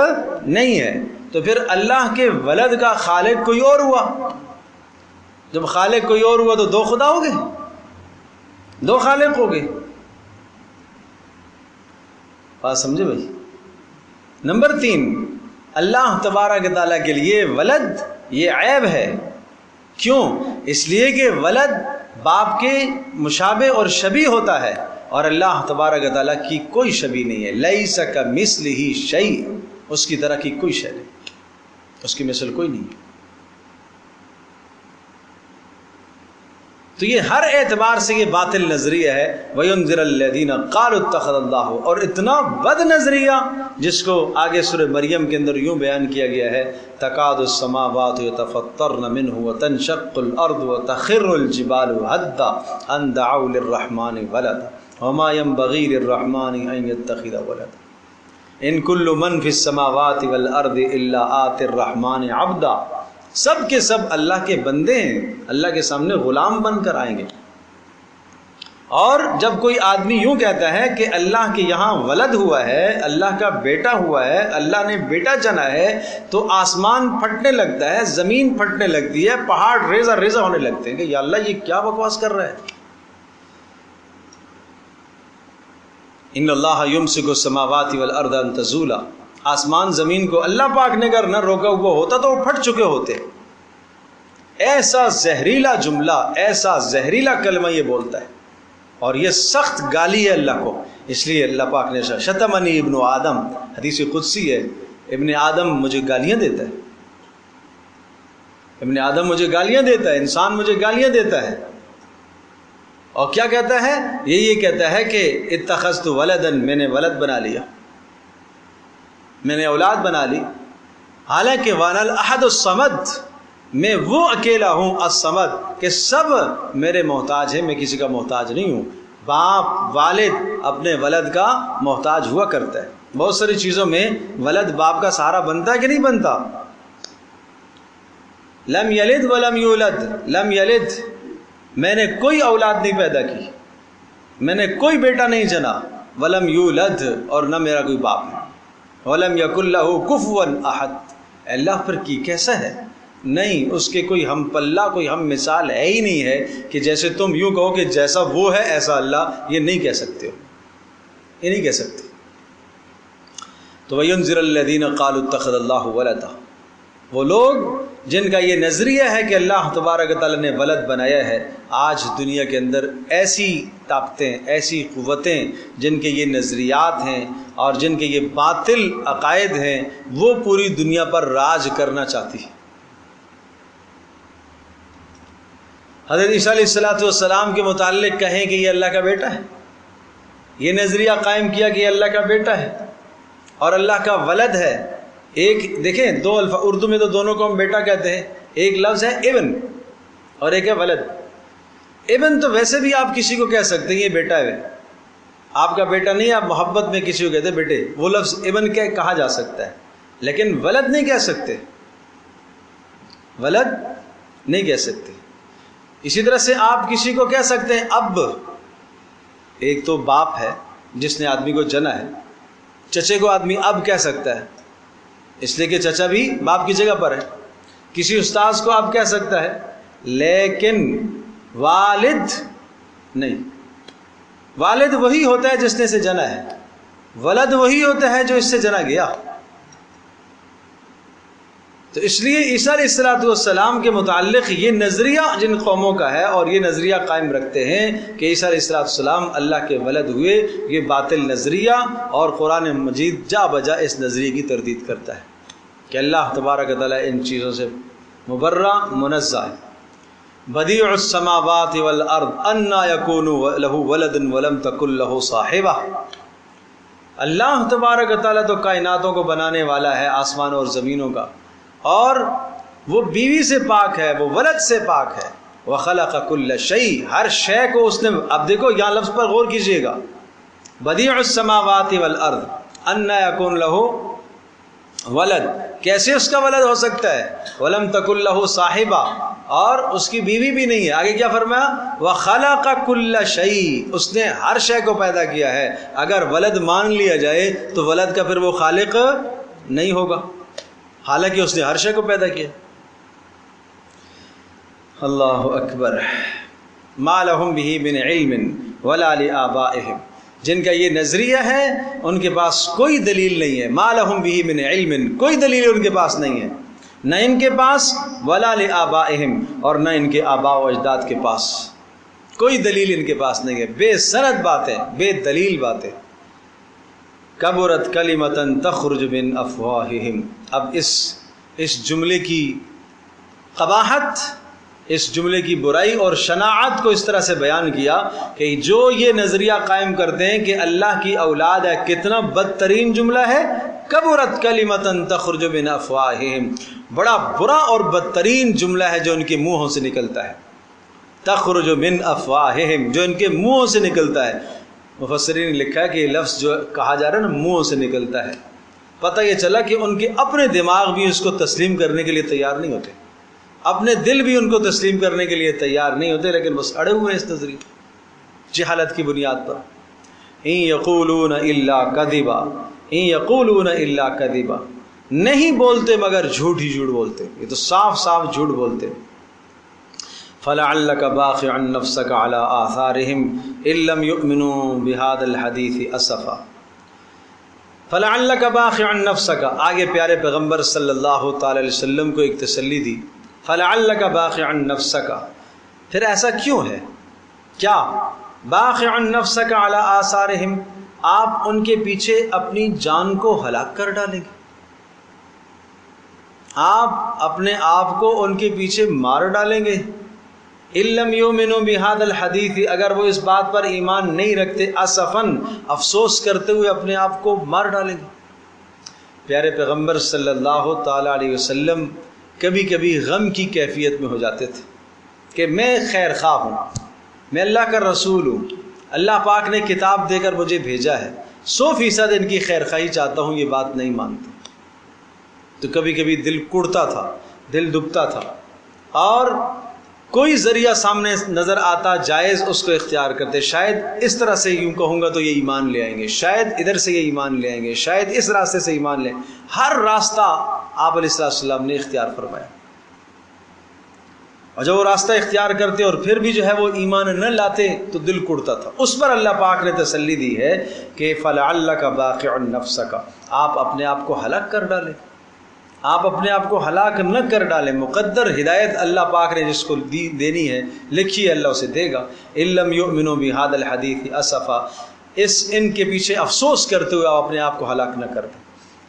نہیں ہے۔ تو پھر اللہ کے ولد کا خالق کوئی اور ہوا۔ جب خالق کوئی اور ہوا تو دو خدا ہو گئے، دو خالق ہو گئے۔ بات سمجھے بھائی؟ نمبر تین، اللہ تبارک تعالیٰ کے لیے ولد یہ عیب ہے۔ کیوں؟ اس لیے کہ ولد باپ کے مشابہ اور شبیہ ہوتا ہے، اور اللہ تبارک تعالیٰ کی کوئی شبیہ نہیں ہے۔ لیس کمثلہ شیء، اس کی طرح کی کوئی شے نہیں، اس کی مثل کوئی نہیں۔ تو یہ ہر اعتبار سے یہ باطل نظریہ ہے۔ وَيُنذِرَ الَّذِينَ قَالُوا اتَّخَذَ اللَّهُ، اور اتنا بد نظریہ جس کو آگے سورہ مریم کے اندر یوں بیان کیا گیا ہے، تَكَادُ السَّمَاوَاتُ يَتَفَطَّرْنَ مِنْهُ وَتَنشَقُّ الْأَرْضُ وَتَخِرُّ الْجِبَالُ هَدًّا أَن دَعَوْا لِلرَّحْمَنِ وَلَدًا وَمَا يَنبَغِي لِلرَّحْمَنِ أَن يَتَّخِذَ وَلَدًا إِن كُلُّ مَن فِي السَّمَاوَاتِ وَالْأَرْضِ إِلَّا آتِ الرَّحْمَنِ عَبْدًا، سب کے سب اللہ کے بندے ہیں، اللہ کے سامنے غلام بن کر آئیں گے۔ اور جب کوئی آدمی یوں کہتا ہے کہ اللہ کے یہاں ولد ہوا ہے، اللہ کا بیٹا ہوا ہے، اللہ نے بیٹا چنا ہے، تو آسمان پھٹنے لگتا ہے، زمین پھٹنے لگتی ہے، پہاڑ ریزہ ریزہ ہونے لگتے ہیں کہ یا اللہ یہ کیا بکواس کر رہا ہے۔ ان اللہ یمسک السماوات والارض ان تزولا، آسمان زمین کو اللہ پاک نے اگر نہ روکا ہوا ہوتا تو وہ پھٹ چکے ہوتے۔ ایسا زہریلا جملہ، ایسا زہریلا کلمہ یہ بولتا ہے، اور یہ سخت گالی ہے اللہ کو۔ اس لیے اللہ پاک نے شتمنی ابن آدم، حدیث قدسی ہے، ابن آدم مجھے گالیاں دیتا ہے، ابن آدم مجھے گالیاں دیتا ہے، انسان مجھے گالیاں دیتا ہے۔ اور کیا کہتا ہے؟ یہ کہتا ہے کہ اتخذت ولدن، میں نے ولد بنا لیا، میں نے اولاد بنا لی، حالانکہ وانا الاحد الصمد، میں وہ اکیلا ہوں الصمد کہ سب میرے محتاج ہیں، میں کسی کا محتاج نہیں ہوں۔ باپ والد اپنے ولد کا محتاج ہوا کرتا ہے۔ بہت ساری چیزوں میں ولد باپ کا سہارا بنتا ہے کہ نہیں بنتا؟ لم یلد ولم یولد، لم یلد، میں نے کوئی اولاد نہیں پیدا کی، میں نے کوئی بیٹا نہیں جنا، ولم یولد، اور نہ میرا کوئی باپ ہے، ولم یکن لہ کفوا احد، اللہ پر کی کیسا ہے، نہیں اس کے کوئی ہم پلہ، کوئی ہم مثال ہے ہی نہیں ہے کہ جیسے تم یوں کہو کہ جیسا وہ ہے ایسا اللہ، یہ نہیں کہہ سکتے ہو، یہ نہیں کہہ سکتے۔ تو وَيُنذِرَ الَّذِينَ قَالُوا اتَّخَذَ اللَّهُ وَلَدًا، وہ لوگ جن کا یہ نظریہ ہے کہ اللہ تبارک و تعالیٰ نے ولد بنایا ہے، آج دنیا کے اندر ایسی طاقتیں، ایسی قوتیں جن کے یہ نظریات ہیں اور جن کے یہ باطل عقائد ہیں، وہ پوری دنیا پر راج کرنا چاہتی ہے۔ حضرت عیسیٰ علیہ السلام کے متعلق کہیں کہ یہ اللہ کا بیٹا ہے، یہ نظریہ قائم کیا کہ یہ اللہ کا بیٹا ہے اور اللہ کا ولد ہے۔ ایک دیکھیں، دو الفاظ اردو میں تو دونوں کو ہم بیٹا کہتے ہیں، ایک لفظ ہے ابن اور ایک ہے ولد۔ ابن تو ویسے بھی آپ کسی کو کہہ سکتے ہیں یہ بیٹا ہے، آپ کا بیٹا نہیں، آپ محبت میں کسی کو کہتے ہیں بیٹے، وہ لفظ ابن کہا جا سکتا ہے، لیکن ولد نہیں کہہ سکتے، ولد نہیں کہہ سکتے۔ اسی طرح سے آپ کسی کو کہہ سکتے ہیں اب، ایک تو باپ ہے جس نے آدمی کو جنا ہے، چچے کو آدمی اب کہہ سکتا ہے اس لیے کہ چچا بھی باپ کی جگہ پر ہے، کسی استاذ کو اب کہہ سکتا ہے، لیکن والد نہیں۔ والد وہی ہوتا ہے جس نے اسے جنا ہے، ولد وہی ہوتا ہے جو اس سے جنا گیا۔ تو اس لیے عیسیٰ علیہ السلام کے متعلق یہ نظریہ جن قوموں کا ہے اور یہ نظریہ قائم رکھتے ہیں کہ عیسیٰ علیہ السلام اللہ کے ولد ہوئے، یہ باطل نظریہ، اور قرآن مجید جا بجا اس نظریے کی تردید کرتا ہے کہ اللہ تبارک و تعالیٰ ان چیزوں سے مبرہ منزہ ہے۔ بدیع السماوات والارض انا یکون لہ ولد ولم تکن لہ صاحبہ، اللہ تبارک و تعالیٰ تو کائناتوں کو بنانے والا ہے، آسمانوں اور زمینوں کا، اور وہ بیوی سے پاک ہے، وہ ولد سے پاک ہے۔ وَخَلَقَ كُلَّ شَيْءٍ، ہر شے کو اس نے، اب دیکھو یہاں لفظ پر غور کیجئے گا، بدیع السماوات والارض انا یکون لہ ولد، کیسے اس کا ولد ہو سکتا ہے، وَلَمْ تَكُن لَهُ صَاحِبَةٌ، اور اس کی بیوی بھی نہیں ہے۔ آگے کیا فرمایا، وَخَلَقَ كُلَّ شَيْءٍ، اس نے ہر شے کو پیدا کیا ہے۔ اگر ولد مان لیا جائے تو ولد کا پھر وہ خالق نہیں ہوگا، حالانکہ اس نے ہر شے کو پیدا کیا۔ اللہ اکبر۔ ما لهم به من علم ولا لآبائهم، جن کا یہ نظریہ ہے ان کے پاس کوئی دلیل نہیں ہے، ما لهم به من علم، کوئی دلیل ان کے پاس نہیں ہے، نہ ان کے پاس، ولا لآبائهم، اور نہ ان کے آباء و اجداد کے پاس، کوئی دلیل ان کے پاس نہیں ہے، بے سند باتیں، بے دلیل باتیں۔ کبرت کلمۃ تخرج من افواہہم، اب اس جملے کی قباحت، اس جملے کی برائی اور شناعت کو اس طرح سے بیان کیا کہ جو یہ نظریہ قائم کرتے ہیں کہ اللہ کی اولاد ہے، کتنا بدترین جملہ ہے، کبرت کلمۃ تخرج من افواہہم، بڑا برا اور بدترین جملہ ہے جو ان کے منہوں سے نکلتا ہے، تخرج من افواہہم، جو ان کے منہوں سے نکلتا ہے۔ مفسرین نے لکھا ہے کہ یہ لفظ جو کہا جا رہا ہے نا، منہوں سے نکلتا ہے، پتہ یہ چلا کہ ان کے اپنے دماغ بھی اس کو تسلیم کرنے کے لیے تیار نہیں ہوتے، اپنے دل بھی ان کو تسلیم کرنے کے لیے تیار نہیں ہوتے، لیکن بس اڑے ہوئے ہیں اس نظریے، جہالت کی بنیاد پر۔ ان یقولون الا کذبا، ان یقولون الا کذبا، نہیں بولتے مگر جھوٹ ہی جھوٹ بولتے، یہ تو صاف صاف جھوٹ بولتے۔ فَلَعَلَّكَ بَاخِعٌ نَفْسَكَ عَلَىٰ آثَارِهِمْ إِن لَّمْ يُؤْمِنُوا بِهَٰذَا الْحَدِيثِ أَسَفًا۔ فَلَعَلَّكَ بَاخِعٌ نَفْسَكَ، آگے پیارے پیغمبر صلی اللہ تعالی علیہ وسلم کو ایک تسلی دی، فَلَعَلَّكَ بَاخِعٌ نَفْسَكَ، پھر ایسا کیوں ہے، کیا بَاخِعٌ نَفْسَكَ عَلَىٰ آثَارِهِمْ، آپ ان کے پیچھے اپنی جان کو ہلاک کر ڈالیں گے، آپ اپنے آپ کو ان کے پیچھے مار ڈالیں گے۔ إِن لَّمْ يُؤْمِنُوا بِهَٰذَا الْحَدِيثِ، اگر وہ اس بات پر ایمان نہیں رکھتے، اسفن، افسوس کرتے ہوئے اپنے آپ کو مار ڈالیں گے۔ پیارے پیغمبر صلی اللہ تعالی علیہ وسلم کبھی کبھی غم کی کیفیت میں ہو جاتے تھے کہ میں خیر خواہ ہوں، میں اللہ کا رسول ہوں، اللہ پاک نے کتاب دے کر مجھے بھیجا ہے، 100% ان کی خیر خواہی چاہتا ہوں، یہ بات نہیں مانتے، تو کبھی کبھی دل کڑتا تھا، دل دبتا تھا، اور کوئی ذریعہ سامنے نظر آتا جائز اس کو اختیار کرتے. شاید اس طرح سے یوں کہوں گا تو یہ ایمان لے آئیں گے, شاید ادھر سے یہ ایمان لے آئیں گے, شاید اس راستے سے ایمان لیں. ہر راستہ آپ علیہ السلام نے اختیار فرمایا, اور جب وہ راستہ اختیار کرتے اور پھر بھی جو ہے وہ ایمان نہ لاتے تو دل کڑتا تھا. اس پر اللہ پاک نے تسلی دی ہے کہ فَلَعَلَّكَ بَاخِعٌ نَفْسَكَ, آپ اپنے آپ کو ہلاک کر ڈالیں, آپ اپنے آپ کو ہلاک نہ کر ڈالیں. مقدر ہدایت اللہ پاک نے جس کو دینی ہے, لکھی ہے, اللہ اسے دے گا. إِن لَّمْ يُؤْمِنُوا بِهَذَا الْحَدِيثِ أَسَفًا, ان کے پیچھے افسوس کرتے ہوئے آپ اپنے آپ کو ہلاک نہ کر دیں.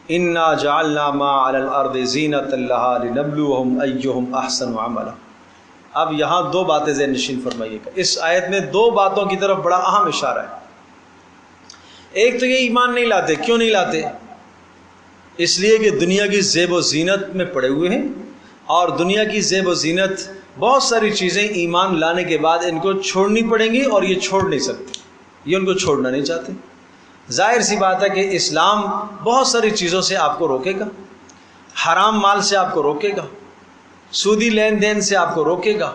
إِنَّا جَعَلْنَا مَا عَلَى الْأَرْضِ زِينَةً لَّهَا لِنَبْلُوَهُمْ أَيُّهُمْ أَحْسَنُ عَمَلًا. اب یہاں دو باتیں ذہن نشین فرمائیے گا. اس آیت میں دو باتوں کی طرف بڑا اہم اشارہ ہے. ایک تو یہ ایمان نہیں لاتے. کیوں نہیں لاتے؟ اس لیے کہ دنیا کی زیب و زینت میں پڑے ہوئے ہیں, اور دنیا کی زیب و زینت بہت ساری چیزیں ایمان لانے کے بعد ان کو چھوڑنی پڑیں گی, اور یہ چھوڑ نہیں سکتے, یہ ان کو چھوڑنا نہیں چاہتے. ظاہر سی بات ہے کہ اسلام بہت ساری چیزوں سے آپ کو روکے گا. حرام مال سے آپ کو روکے گا, سودی لین دین سے آپ کو روکے گا,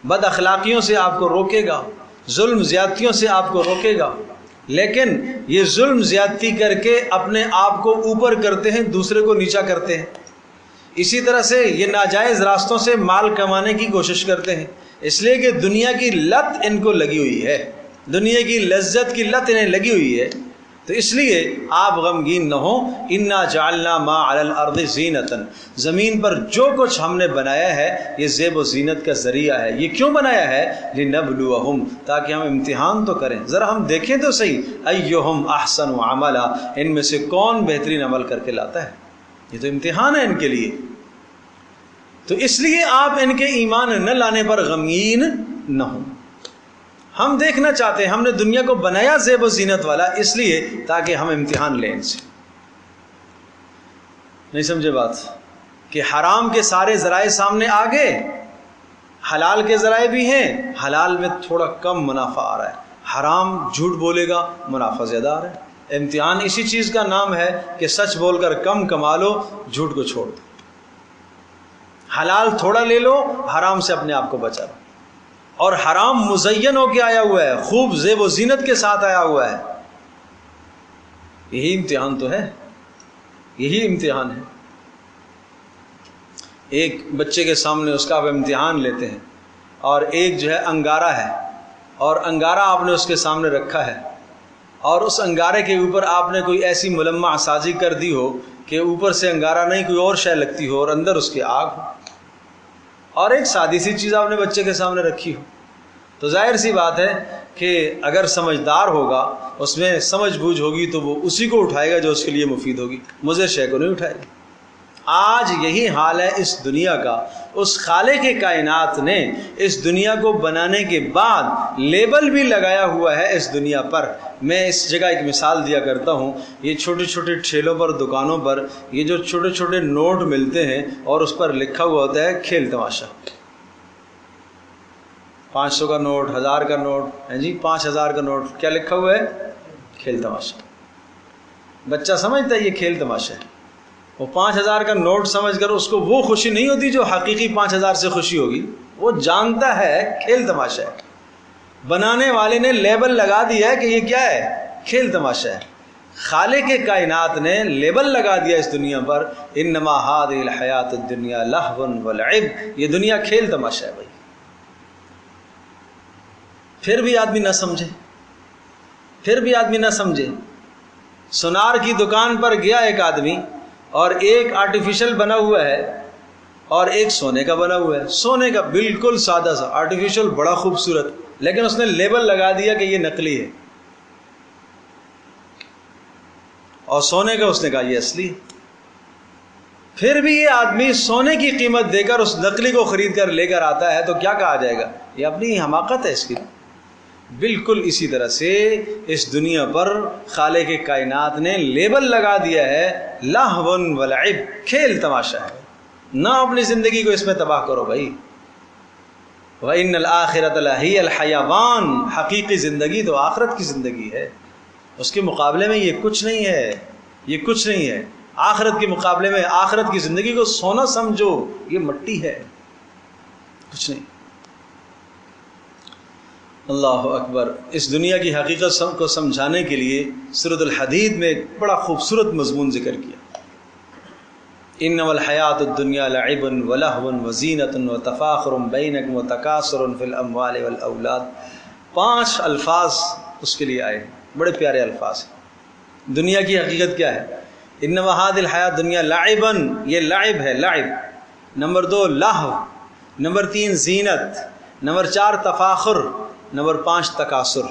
بد اخلاقیوں سے آپ کو روکے گا, ظلم زیادتیوں سے آپ کو روکے گا. لیکن یہ ظلم زیادتی کر کے اپنے آپ کو اوپر کرتے ہیں, دوسرے کو نیچا کرتے ہیں. اسی طرح سے یہ ناجائز راستوں سے مال کمانے کی کوشش کرتے ہیں, اس لیے کہ دنیا کی لت ان کو لگی ہوئی ہے, دنیا کی لذت کی لت انہیں لگی ہوئی ہے. تو اس لیے آپ غمگین نہ ہوں. انا جعلنا ما علی الارض زینۃ, زمین پر جو کچھ ہم نے بنایا ہے یہ زیب و زینت کا ذریعہ ہے. یہ کیوں بنایا ہے؟ لنبلوہم, تاکہ ہم امتحان تو کریں, ذرا ہم دیکھیں تو صحیح ایہم احسن عملا, ان میں سے کون بہترین عمل کر کے لاتا ہے. یہ تو امتحان ہے ان کے لیے. تو اس لیے آپ ان کے ایمان نہ لانے پر غمگین نہ ہوں. ہم دیکھنا چاہتے ہیں, ہم نے دنیا کو بنایا زیب و زینت والا اس لیے تاکہ ہم امتحان لیں ان سے. نہیں سمجھے بات؟ کہ حرام کے سارے ذرائع سامنے آ گئے, حلال کے ذرائع بھی ہیں, حلال میں تھوڑا کم منافع آ رہا ہے, حرام جھوٹ بولے گا منافع زیادہ آ رہا ہے. امتحان اسی چیز کا نام ہے کہ سچ بول کر کم کما لو, جھوٹ کو چھوڑ دو. حلال تھوڑا لے لو, حرام سے اپنے آپ کو بچا لو. اور حرام مزین ہو کے آیا ہوا ہے, خوب زیب و زینت کے ساتھ آیا ہوا ہے. یہی امتحان تو ہے, یہی امتحان ہے. ایک بچے کے سامنے اس کا آپ امتحان لیتے ہیں, اور ایک جو ہے انگارہ ہے, اور انگارہ آپ نے اس کے سامنے رکھا ہے, اور اس انگارے کے اوپر آپ نے کوئی ایسی ملمع سازی کر دی ہو کہ اوپر سے انگارہ نہیں کوئی اور شے لگتی ہو اور اندر اس کی آگ ہو. اور ایک سادی سی چیز آپ نے بچے کے سامنے رکھی ہو, تو ظاہر سی بات ہے کہ اگر سمجھدار ہوگا, اس میں سمجھ بوجھ ہوگی, تو وہ اسی کو اٹھائے گا جو اس کے لیے مفید ہوگی, مضر شے کو نہیں اٹھائے گا. آج یہی حال ہے اس دنیا کا. اس خالق کائنات نے اس دنیا کو بنانے کے بعد لیبل بھی لگایا ہوا ہے اس دنیا پر. میں اس جگہ ایک مثال دیا کرتا ہوں. یہ چھوٹے چھوٹے ٹھیلوں پر, دکانوں پر یہ جو چھوٹے چھوٹے نوٹ ملتے ہیں, اور اس پر لکھا ہوا ہوتا ہے کھیل تماشا. 500 کا نوٹ, 1000 کا نوٹ, جی 5000 کا نوٹ, کیا لکھا ہوا ہے؟ کھیل تماشا. بچہ سمجھتا ہے یہ کھیل تماشا ہے. وہ 5000 کا نوٹ سمجھ کر اس کو وہ خوشی نہیں ہوتی جو حقیقی 5000 سے خوشی ہوگی. وہ جانتا ہے کھیل تماشا ہے. بنانے والے نے لیبل لگا دیا ہے کہ یہ کیا ہے؟ کھیل تماشا ہے. خالق کائنات نے لیبل لگا دیا اس دنیا پر, انما هذه الحیات الدنیا لہو ولعب, یہ دنیا کھیل تماشا ہے. بھائی پھر بھی آدمی نہ سمجھے, پھر بھی آدمی نہ سمجھے. سونار کی دکان پر گیا ایک آدمی, اور ایک آرٹیفیشل بنا ہوا ہے اور ایک سونے کا بنا ہوا ہے. سونے کا بالکل سادہ سا, آرٹیفیشل بڑا خوبصورت, لیکن اس نے لیبل لگا دیا کہ یہ نقلی ہے, اور سونے کا اس نے کہا یہ اصلی ہے. پھر بھی یہ آدمی سونے کی قیمت دے کر اس نقلی کو خرید کر لے کر آتا ہے, تو کیا کہا جائے گا؟ یہ اپنی حماقت ہے اس کی. بالکل اسی طرح سے اس دنیا پر خالق کائنات نے لیبل لگا دیا ہے لہو ولعب, کھیل تماشا ہے. نہ اپنی زندگی کو اس میں تباہ کرو بھائی. وَإِنَّ الْآخِرَةَ لَهِيَ الْحَيَوَانُ, حقیقی زندگی تو آخرت کی زندگی ہے. اس کے مقابلے میں یہ کچھ نہیں ہے, یہ کچھ نہیں ہے. آخرت کے مقابلے میں آخرت کی زندگی کو سونا سمجھو, یہ مٹی ہے, کچھ نہیں. اللہ اکبر. اس دنیا کی حقیقت کو سمجھانے کے لیے سورۃ الحدید میں ایک بڑا خوبصورت مضمون ذکر کیا. انما الحیات الدنیا لعب ولہو وزینۃ وتفاخر بینکم وتکاثر فی الاموال والاولاد. 5 الفاظ اس کے لیے آئے، بڑے پیارے الفاظ ہیں. دنیا کی حقیقت کیا ہے؟ انما هذه الحیات دنیا لعبا، یہ لعب ہے، لعب. نمبر 2 لہو، نمبر 3 زینت، نمبر 4 تفاخر، نمبر 5 تکاثر.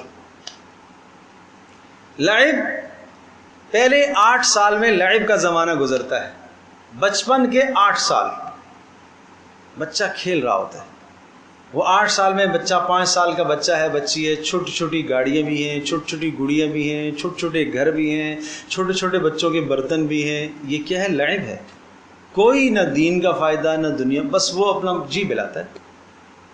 لعب، پہلے 8 سال میں لعب کا زمانہ گزرتا ہے. بچپن کے 8 سال بچہ کھیل رہا ہوتا ہے. وہ 8 سال میں بچہ 5 سال کا بچہ ہے، بچی ہے، چھوٹی چھوٹی گاڑیاں بھی ہیں، چھوٹی چھوٹی گڑیاں بھی ہیں، چھوٹے چھوٹے گھر بھی ہیں، چھوٹے چھوٹے بچوں کے برتن بھی ہیں. یہ کیا ہے؟ لعب ہے. کوئی نہ دین کا فائدہ نہ دنیا، بس وہ اپنا جی بلاتا ہے.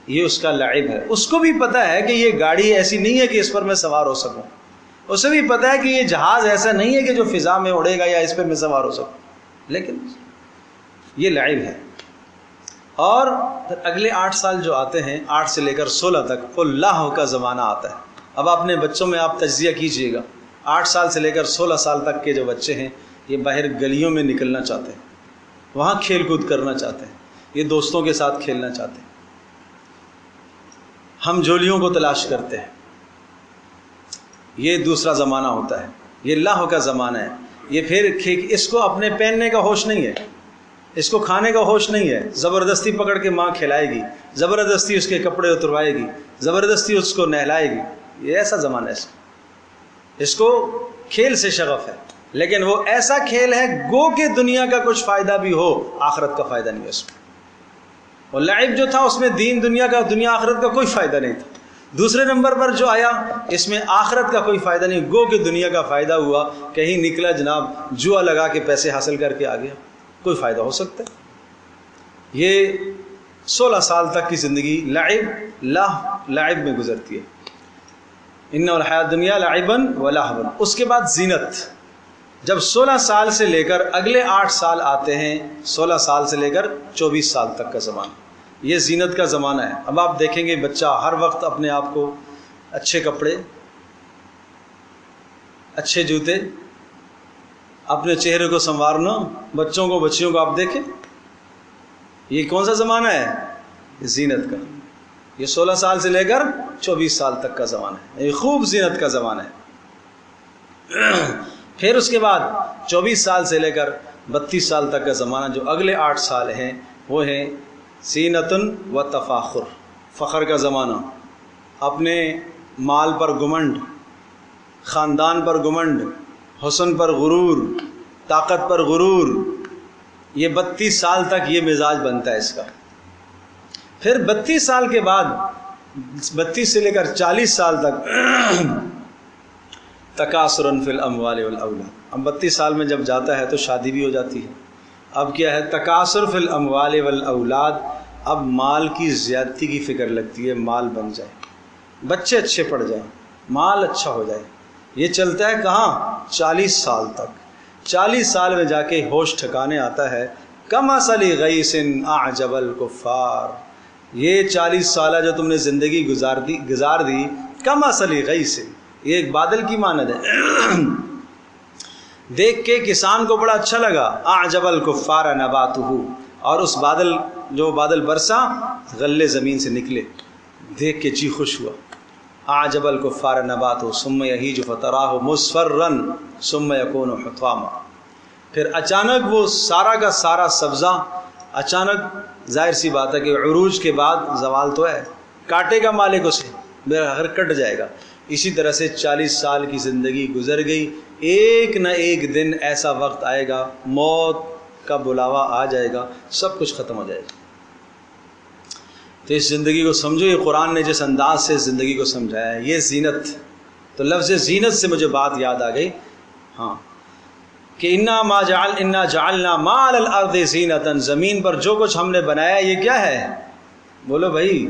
یہ اس کا لعب ہے. اس کو بھی پتہ ہے کہ یہ گاڑی ایسی نہیں ہے کہ اس پر میں سوار ہو سکوں. اسے بھی پتہ ہے کہ یہ جہاز ایسا نہیں ہے کہ جو فضا میں اڑے گا یا اس پہ میں سوار ہو سکوں. لیکن یہ لعب ہے. اور اگلے 8 سال جو آتے ہیں، 8 سے لے کر 16 تک، وہ لہو کا زمانہ آتا ہے. اب اپنے بچوں میں آپ تجزیہ کیجئے گا. 8 سال سے لے کر 16 سال تک کے جو بچے ہیں، یہ باہر گلیوں میں نکلنا چاہتے ہیں، وہاں کھیل کود کرنا چاہتے ہیں، یہ دوستوں کے ساتھ کھیلنا چاہتے ہیں، ہم جولیوں کو تلاش کرتے ہیں. یہ دوسرا زمانہ ہوتا ہے، یہ لہو کا زمانہ ہے. یہ پھر اس کو اپنے پہننے کا ہوش نہیں ہے، اس کو کھانے کا ہوش نہیں ہے. زبردستی پکڑ کے ماں کھلائے گی، زبردستی اس کے کپڑے اتروائے گی، زبردستی اس کو نہلائے گی. یہ ایسا زمانہ ہے. اس کو کھیل سے شغف ہے، لیکن وہ ایسا کھیل ہے گو کہ دنیا کا کچھ فائدہ بھی ہو، آخرت کا فائدہ نہیں ہے اس میں. اور لعب جو تھا اس میں دین دنیا آخرت کا کوئی فائدہ نہیں تھا. دوسرے نمبر پر جو آیا، اس میں آخرت کا کوئی فائدہ نہیں، گو کہ دنیا کا فائدہ ہوا. کہیں نکلا جناب جوا لگا کے پیسے حاصل کر کے آ گیا، کوئی فائدہ ہو سکتا ہے. یہ 16 سال تک کی زندگی لعب میں گزرتی ہے. ان الحیات دنیا لعبا ولہوا. اس کے بعد زینت. جب 16 سال سے لے کر اگلے 8 سال آتے ہیں، 16 سال سے لے کر 24 سال تک کا زمانہ، یہ زینت کا زمانہ ہے. اب آپ دیکھیں گے بچہ ہر وقت اپنے آپ کو اچھے کپڑے، اچھے جوتے، اپنے چہرے کو سنوارنا. بچوں کو بچیوں کو آپ دیکھیں، یہ کون سا زمانہ ہے؟ زینت کا. یہ 16 سال سے لے کر 24 سال تک کا زمانہ ہے. یہ خوب زینت کا زمانہ ہے. پھر اس کے بعد 24 سال سے لے کر 32 سال تک کا زمانہ، جو اگلے 8 سال ہیں، وہ ہیں زینت و تفاخر، فخر کا زمانہ. اپنے مال پر گھمنڈ، خاندان پر گھمنڈ، حسن پر غرور، طاقت پر غرور. یہ 32 سال تک یہ مزاج بنتا ہے اس کا. پھر 32 سال کے بعد، 32 سے لے کر 40 سال تک، تکاثر فی الاموال والاولاد. اب 32 سال میں جب جاتا ہے تو شادی بھی ہو جاتی ہے. اب کیا ہے؟ تکاثر فی الاموال والاولاد. اب مال کی زیادتی کی فکر لگتی ہے، مال بن جائے، بچے اچھے پڑ جائیں، مال اچھا ہو جائے. یہ چلتا ہے کہاں؟ 40 سال تک. 40 سال میں جا کے ہوش ٹھکانے آتا ہے. کمثل غیث اعجب الکفار. یہ 40 سالہ جو تم نے زندگی گزار دی، کمثل غیث، یہ ایک بادل کی مانند ہے. دیکھ کے کسان کو بڑا اچھا لگا. اعجب الکفار نباتہ، اور اس جو بادل برسا، غلے زمین سے نکلے، دیکھ کے جی خوش ہوا. اعجب الکفار نباتہ ثم یہیج فتراہ مصفرا ثم یکون حطاما. پھر اچانک وہ سارا کا سارا سبزہ، اچانک ظاہر سی بات ہے کہ عروج کے بعد زوال تو ہے، کاٹے گا مالک اسے، بغیر کٹ جائے گا. اسی طرح سے 40 سال کی زندگی گزر گئی. ایک نہ ایک دن ایسا وقت آئے گا، موت کا بلاوا آ جائے گا، سب کچھ ختم ہو جائے گا. تو اس زندگی کو سمجھو. یہ قرآن نے جس انداز سے زندگی کو سمجھایا ہے، یہ زینت. تو لفظ زینت سے مجھے بات یاد آ گئی، ہاں، کہ انا جعلنا ما علی الارض زینتا. زمین پر جو کچھ ہم نے بنایا یہ کیا ہے؟ بولو بھائی،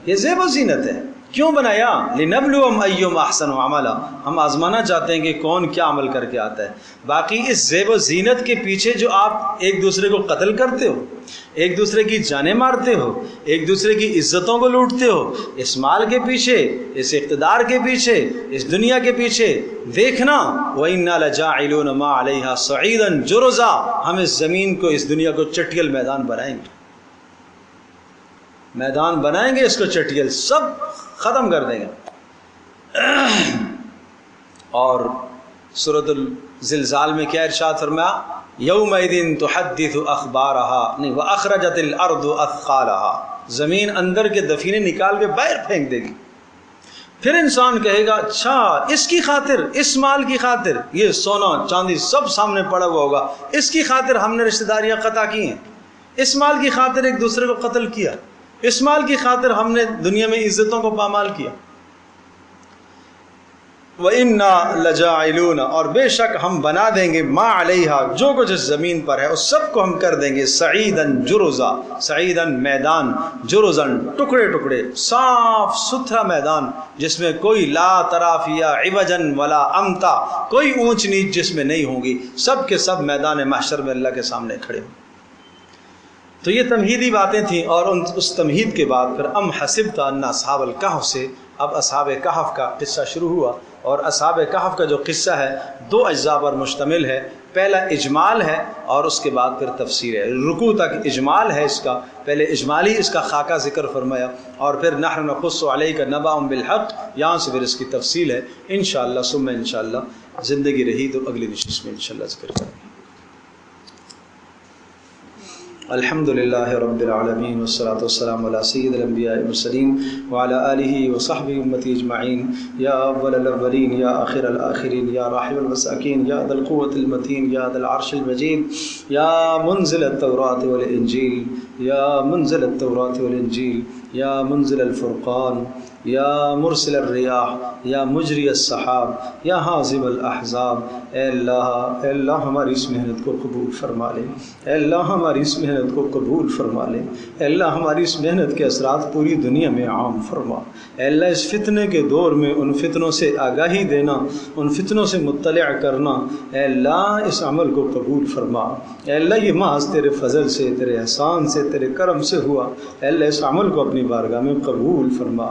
یہ زیب و زینت ہے. کیوں بنایا؟ لنبلوہم ایہم احسن عملا، ہم آزمانا چاہتے ہیں کہ کون کیا عمل کر کے آتا ہے۔ باقی اس زیب و زینت کے پیچھے جو آپ ایک دوسرے کو قتل کرتے ہو، ایک دوسرے کی جانیں مارتے ہو، ایک دوسرے کی عزتوں کو لوٹتے ہو، اس مال کے پیچھے، اس اقتدار کے پیچھے، اس دنیا کے پیچھے، دیکھنا وَإِنَّا لَجَاعِلُونَ مَا عَلَيْهَا صَعِيدًا جُرُزًا، ہم اس زمین کو، اس دنیا کو چٹیل میدان بنائیں گے، میدان بنائیں گے اس کو چٹیل، سب ختم کر دیں گے۔ اور سورۃ الزلزال میں کیا ارشاد فرمایا؟ یومئذ تحدث اخبارها نہیں واخرجت الارض اثقالها، زمین اندر کے دفینے نکال کے باہر پھینک دے گی۔ پھر انسان کہے گا اچھا اس کی خاطر، اس مال کی خاطر، یہ سونا چاندی سب سامنے پڑا ہوا ہوگا، اس کی خاطر ہم نے رشتہ داریاں قطع کی ہیں، اس مال کی خاطر ایک دوسرے کو قتل کیا، اس مال کی خاطر ہم نے دنیا میں عزتوں کو پامال کیا۔ وَإِنَّا لَجَاعِلُونَ، اور بے شک ہم بنا دیں گے، مَا عَلَيْهَا، جو کچھ اس زمین پر ہے اس سب کو ہم کر دیں گے، سعیداً جرزا، سعیداً میدان، جرزاً ٹکڑے ٹکڑے، صاف ستھرا میدان جس میں کوئی لا ترافیہ عوجاً ولا امتا، کوئی اونچ نیچ جس میں نہیں ہوگی، سب کے سب میدان محشر میں اللہ کے سامنے کھڑے ہوں۔ تو یہ تمہیدی باتیں تھیں، اور اس تمہید کے بعد پھر ام حسبت ان اصحاب الکہف سے اب اصحاب کہف کا قصہ شروع ہوا۔ اور اصحاب کہف کا جو قصہ ہے 2 اجزاء پر مشتمل ہے، پہلا اجمال ہے اور اس کے بعد پھر تفسیر ہے۔ رکوع تک اجمال ہے اس کا، پہلے اجمالی اس کا خاکہ ذکر فرمایا، اور پھر نحن نقص علیک نبأهم بالحق، یہاں سے پھر اس کی تفصیل ہے۔ انشاءاللہ ثم انشاءاللہ زندگی رہی تو اگلی نشست میں انشاءاللہ ذکر کریں گے۔ الحمد للہ رب العالمین والصلاة والسلام علی سید الانبیاء والمرسلین وعلی آلہ وصحبہ امتی اجمعین، یا اول الاولین یا آخر الآخرین، یا راحم المساکین، یا ذا القوة المتین، یا ذا العرش المجید، یا منزل التوراة والانجیل، یا منزل التوراة والانجیل، یا منزل الفرقان، یا مرسل الریاح، یا مجری السحاب، یا حازم الاحزاب، اے اللہ ہماری اس محنت کو قبول فرما لے، اے اللہ ہماری اس محنت کو قبول فرما لے، اے اللہ ہماری اس محنت کے اثرات پوری دنیا میں عام فرما، اے اللہ اس فتنے کے دور میں ان فتنوں سے آگاہی دینا، ان فتنوں سے مطلع کرنا، اے اللہ اس عمل کو قبول فرما، اے اللہ یہ محض تیرے فضل سے، تیرے احسان سے، تیرے کرم سے ہوا، اے اللہ اس عمل کو اپنی بارگاہ میں قبول فرما،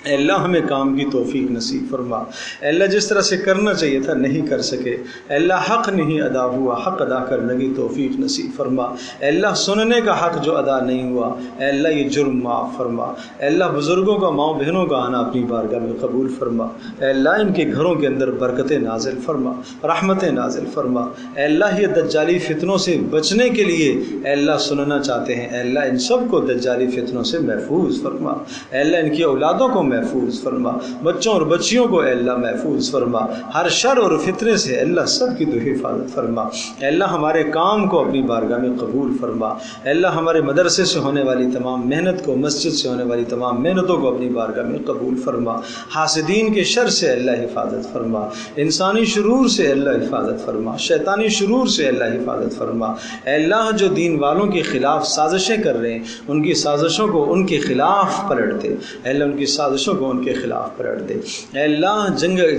اے اللہ ہمیں کام کی توفیق نصیب فرما، اے اللہ جس طرح سے کرنا چاہیے تھا نہیں کر سکے، اے اللہ حق نہیں ادا ہوا، حق ادا کرنے کی توفیق نصیب فرما، اے اللہ سننے کا حق جو ادا نہیں ہوا، اے اللہ یہ جرم معاف فرما، اے اللہ بزرگوں کا، ماؤں بہنوں کا آنا اپنی بارگاہ میں قبول فرما، اے اللہ ان کے گھروں کے اندر برکتیں نازل فرما، رحمتیں نازل فرما، اے اللہ یہ دجالی فتنوں سے بچنے کے لیے اے اللہ سننا چاہتے ہیں، اے اللہ ان سب کو دجالی فتنوں سے محفوظ فرما، اے اللہ ان کی اولادوں کو محفوظ فرما، بچوں اور بچیوں کو اے اللہ محفوظ فرما، ہر شر اور فتنے سے اے اللہ سب کی تو حفاظت فرما، اے اللہ ہمارے کام کو اپنی بارگاہ میں قبول فرما، اے اللہ ہمارے مدرسے سے ہونے والی تمام محنت کو، مسجد سے ہونے والی تمام محنتوں کو اپنی بارگاہ میں قبول فرما، حاسدین کے شر سے اللہ حفاظت فرما، انسانی شرور سے اللہ حفاظت فرما، شیطانی شرور سے اللہ حفاظت فرما، اے اللہ جو دین والوں کے خلاف سازشیں کر رہے ہیں ان کی سازشوں کو ان کے خلاف پلٹ دے، اے اللہ ان کی سازشوں کو ان کے خلاف پلٹ دے، اے اللہ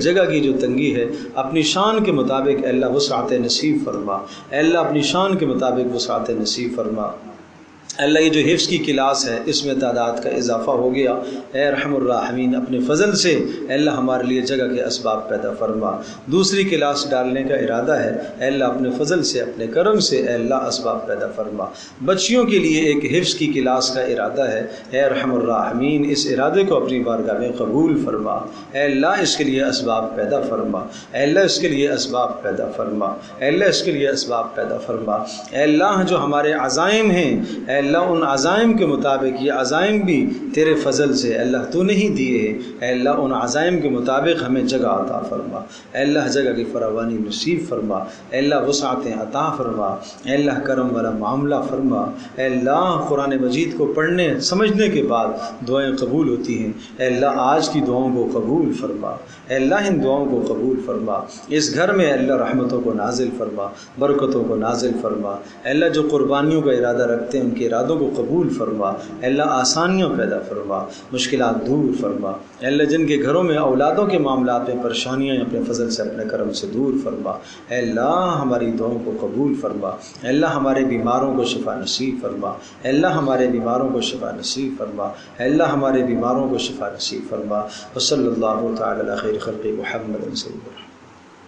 جگہ کی جو تنگی ہے اپنی شان کے مطابق اے اللہ وسعت نصیب فرما، اے اللہ اپنی شان کے مطابق وسعت نصیب فرما، اللہ یہ جو حفظ کی کلاس ہے اس میں تعداد کا اضافہ ہو گیا، اے رحم الراحمین اپنے فضل سے اے اللہ ہمارے لیے جگہ کے اسباب پیدا فرما، دوسری کلاس ڈالنے کا ارادہ ہے اے اللہ اپنے فضل سے، اپنے کرم سے اے اللہ اسباب پیدا فرما، بچیوں کے لیے ایک حفظ کی کلاس کا ارادہ ہے اے رحم الراحمین اس ارادے کو اپنی بارگاہ میں قبول فرما، اے اللہ اس کے لیے اسباب پیدا فرما، اے اللہ اس کے لیے اسباب پیدا فرما، اے اللہ اس کے لیے اسباب پیدا فرما، اے اللہ جو ہمارے عزائم ہیں اے اللہ ان عزائم کے مطابق، یہ عزائم بھی تیرے فضل سے اللہ تو نہیں دیے ہیں، اے اللہ ان عزائم کے مطابق ہمیں جگہ عطا فرما، اے اللہ جگہ کی فراوانی نصیب فرما، اے اللہ وسعتیں عطا فرما، اے اللہ کرم والا معاملہ فرما، اے اللہ قرآن مجید کو پڑھنے سمجھنے کے بعد دعائیں قبول ہوتی ہیں، اے اللہ آج کی دعاؤں کو قبول فرما، اے اللہ ان دعاؤں کو قبول فرما، اس گھر میں اللہ رحمتوں کو نازل فرما، برکتوں کو نازل فرما، اے اللہ جو قربانیوں کا ارادہ رکھتے ہیں ان کے ارادہ ارادوں کو قبول فرما، اے اللہ آسانیاں پیدا فرما، مشکلات دور فرما، اے اللہ جن کے گھروں میں اولادوں کے معاملات میں پریشانیاں اپنے فضل سے اپنے کرم سے دور فرما، اے اللہ ہماری دعاؤں کو قبول فرما، اے اللہ ہمارے بیماروں کو شفا نصیب فرما، اے اللہ ہمارے بیماروں کو شفا نصیب فرما، اے اللہ ہمارے بیماروں کو شفا نصیب فرما۔ وصلی اللہ تعالی علی خیر خلق محمد سید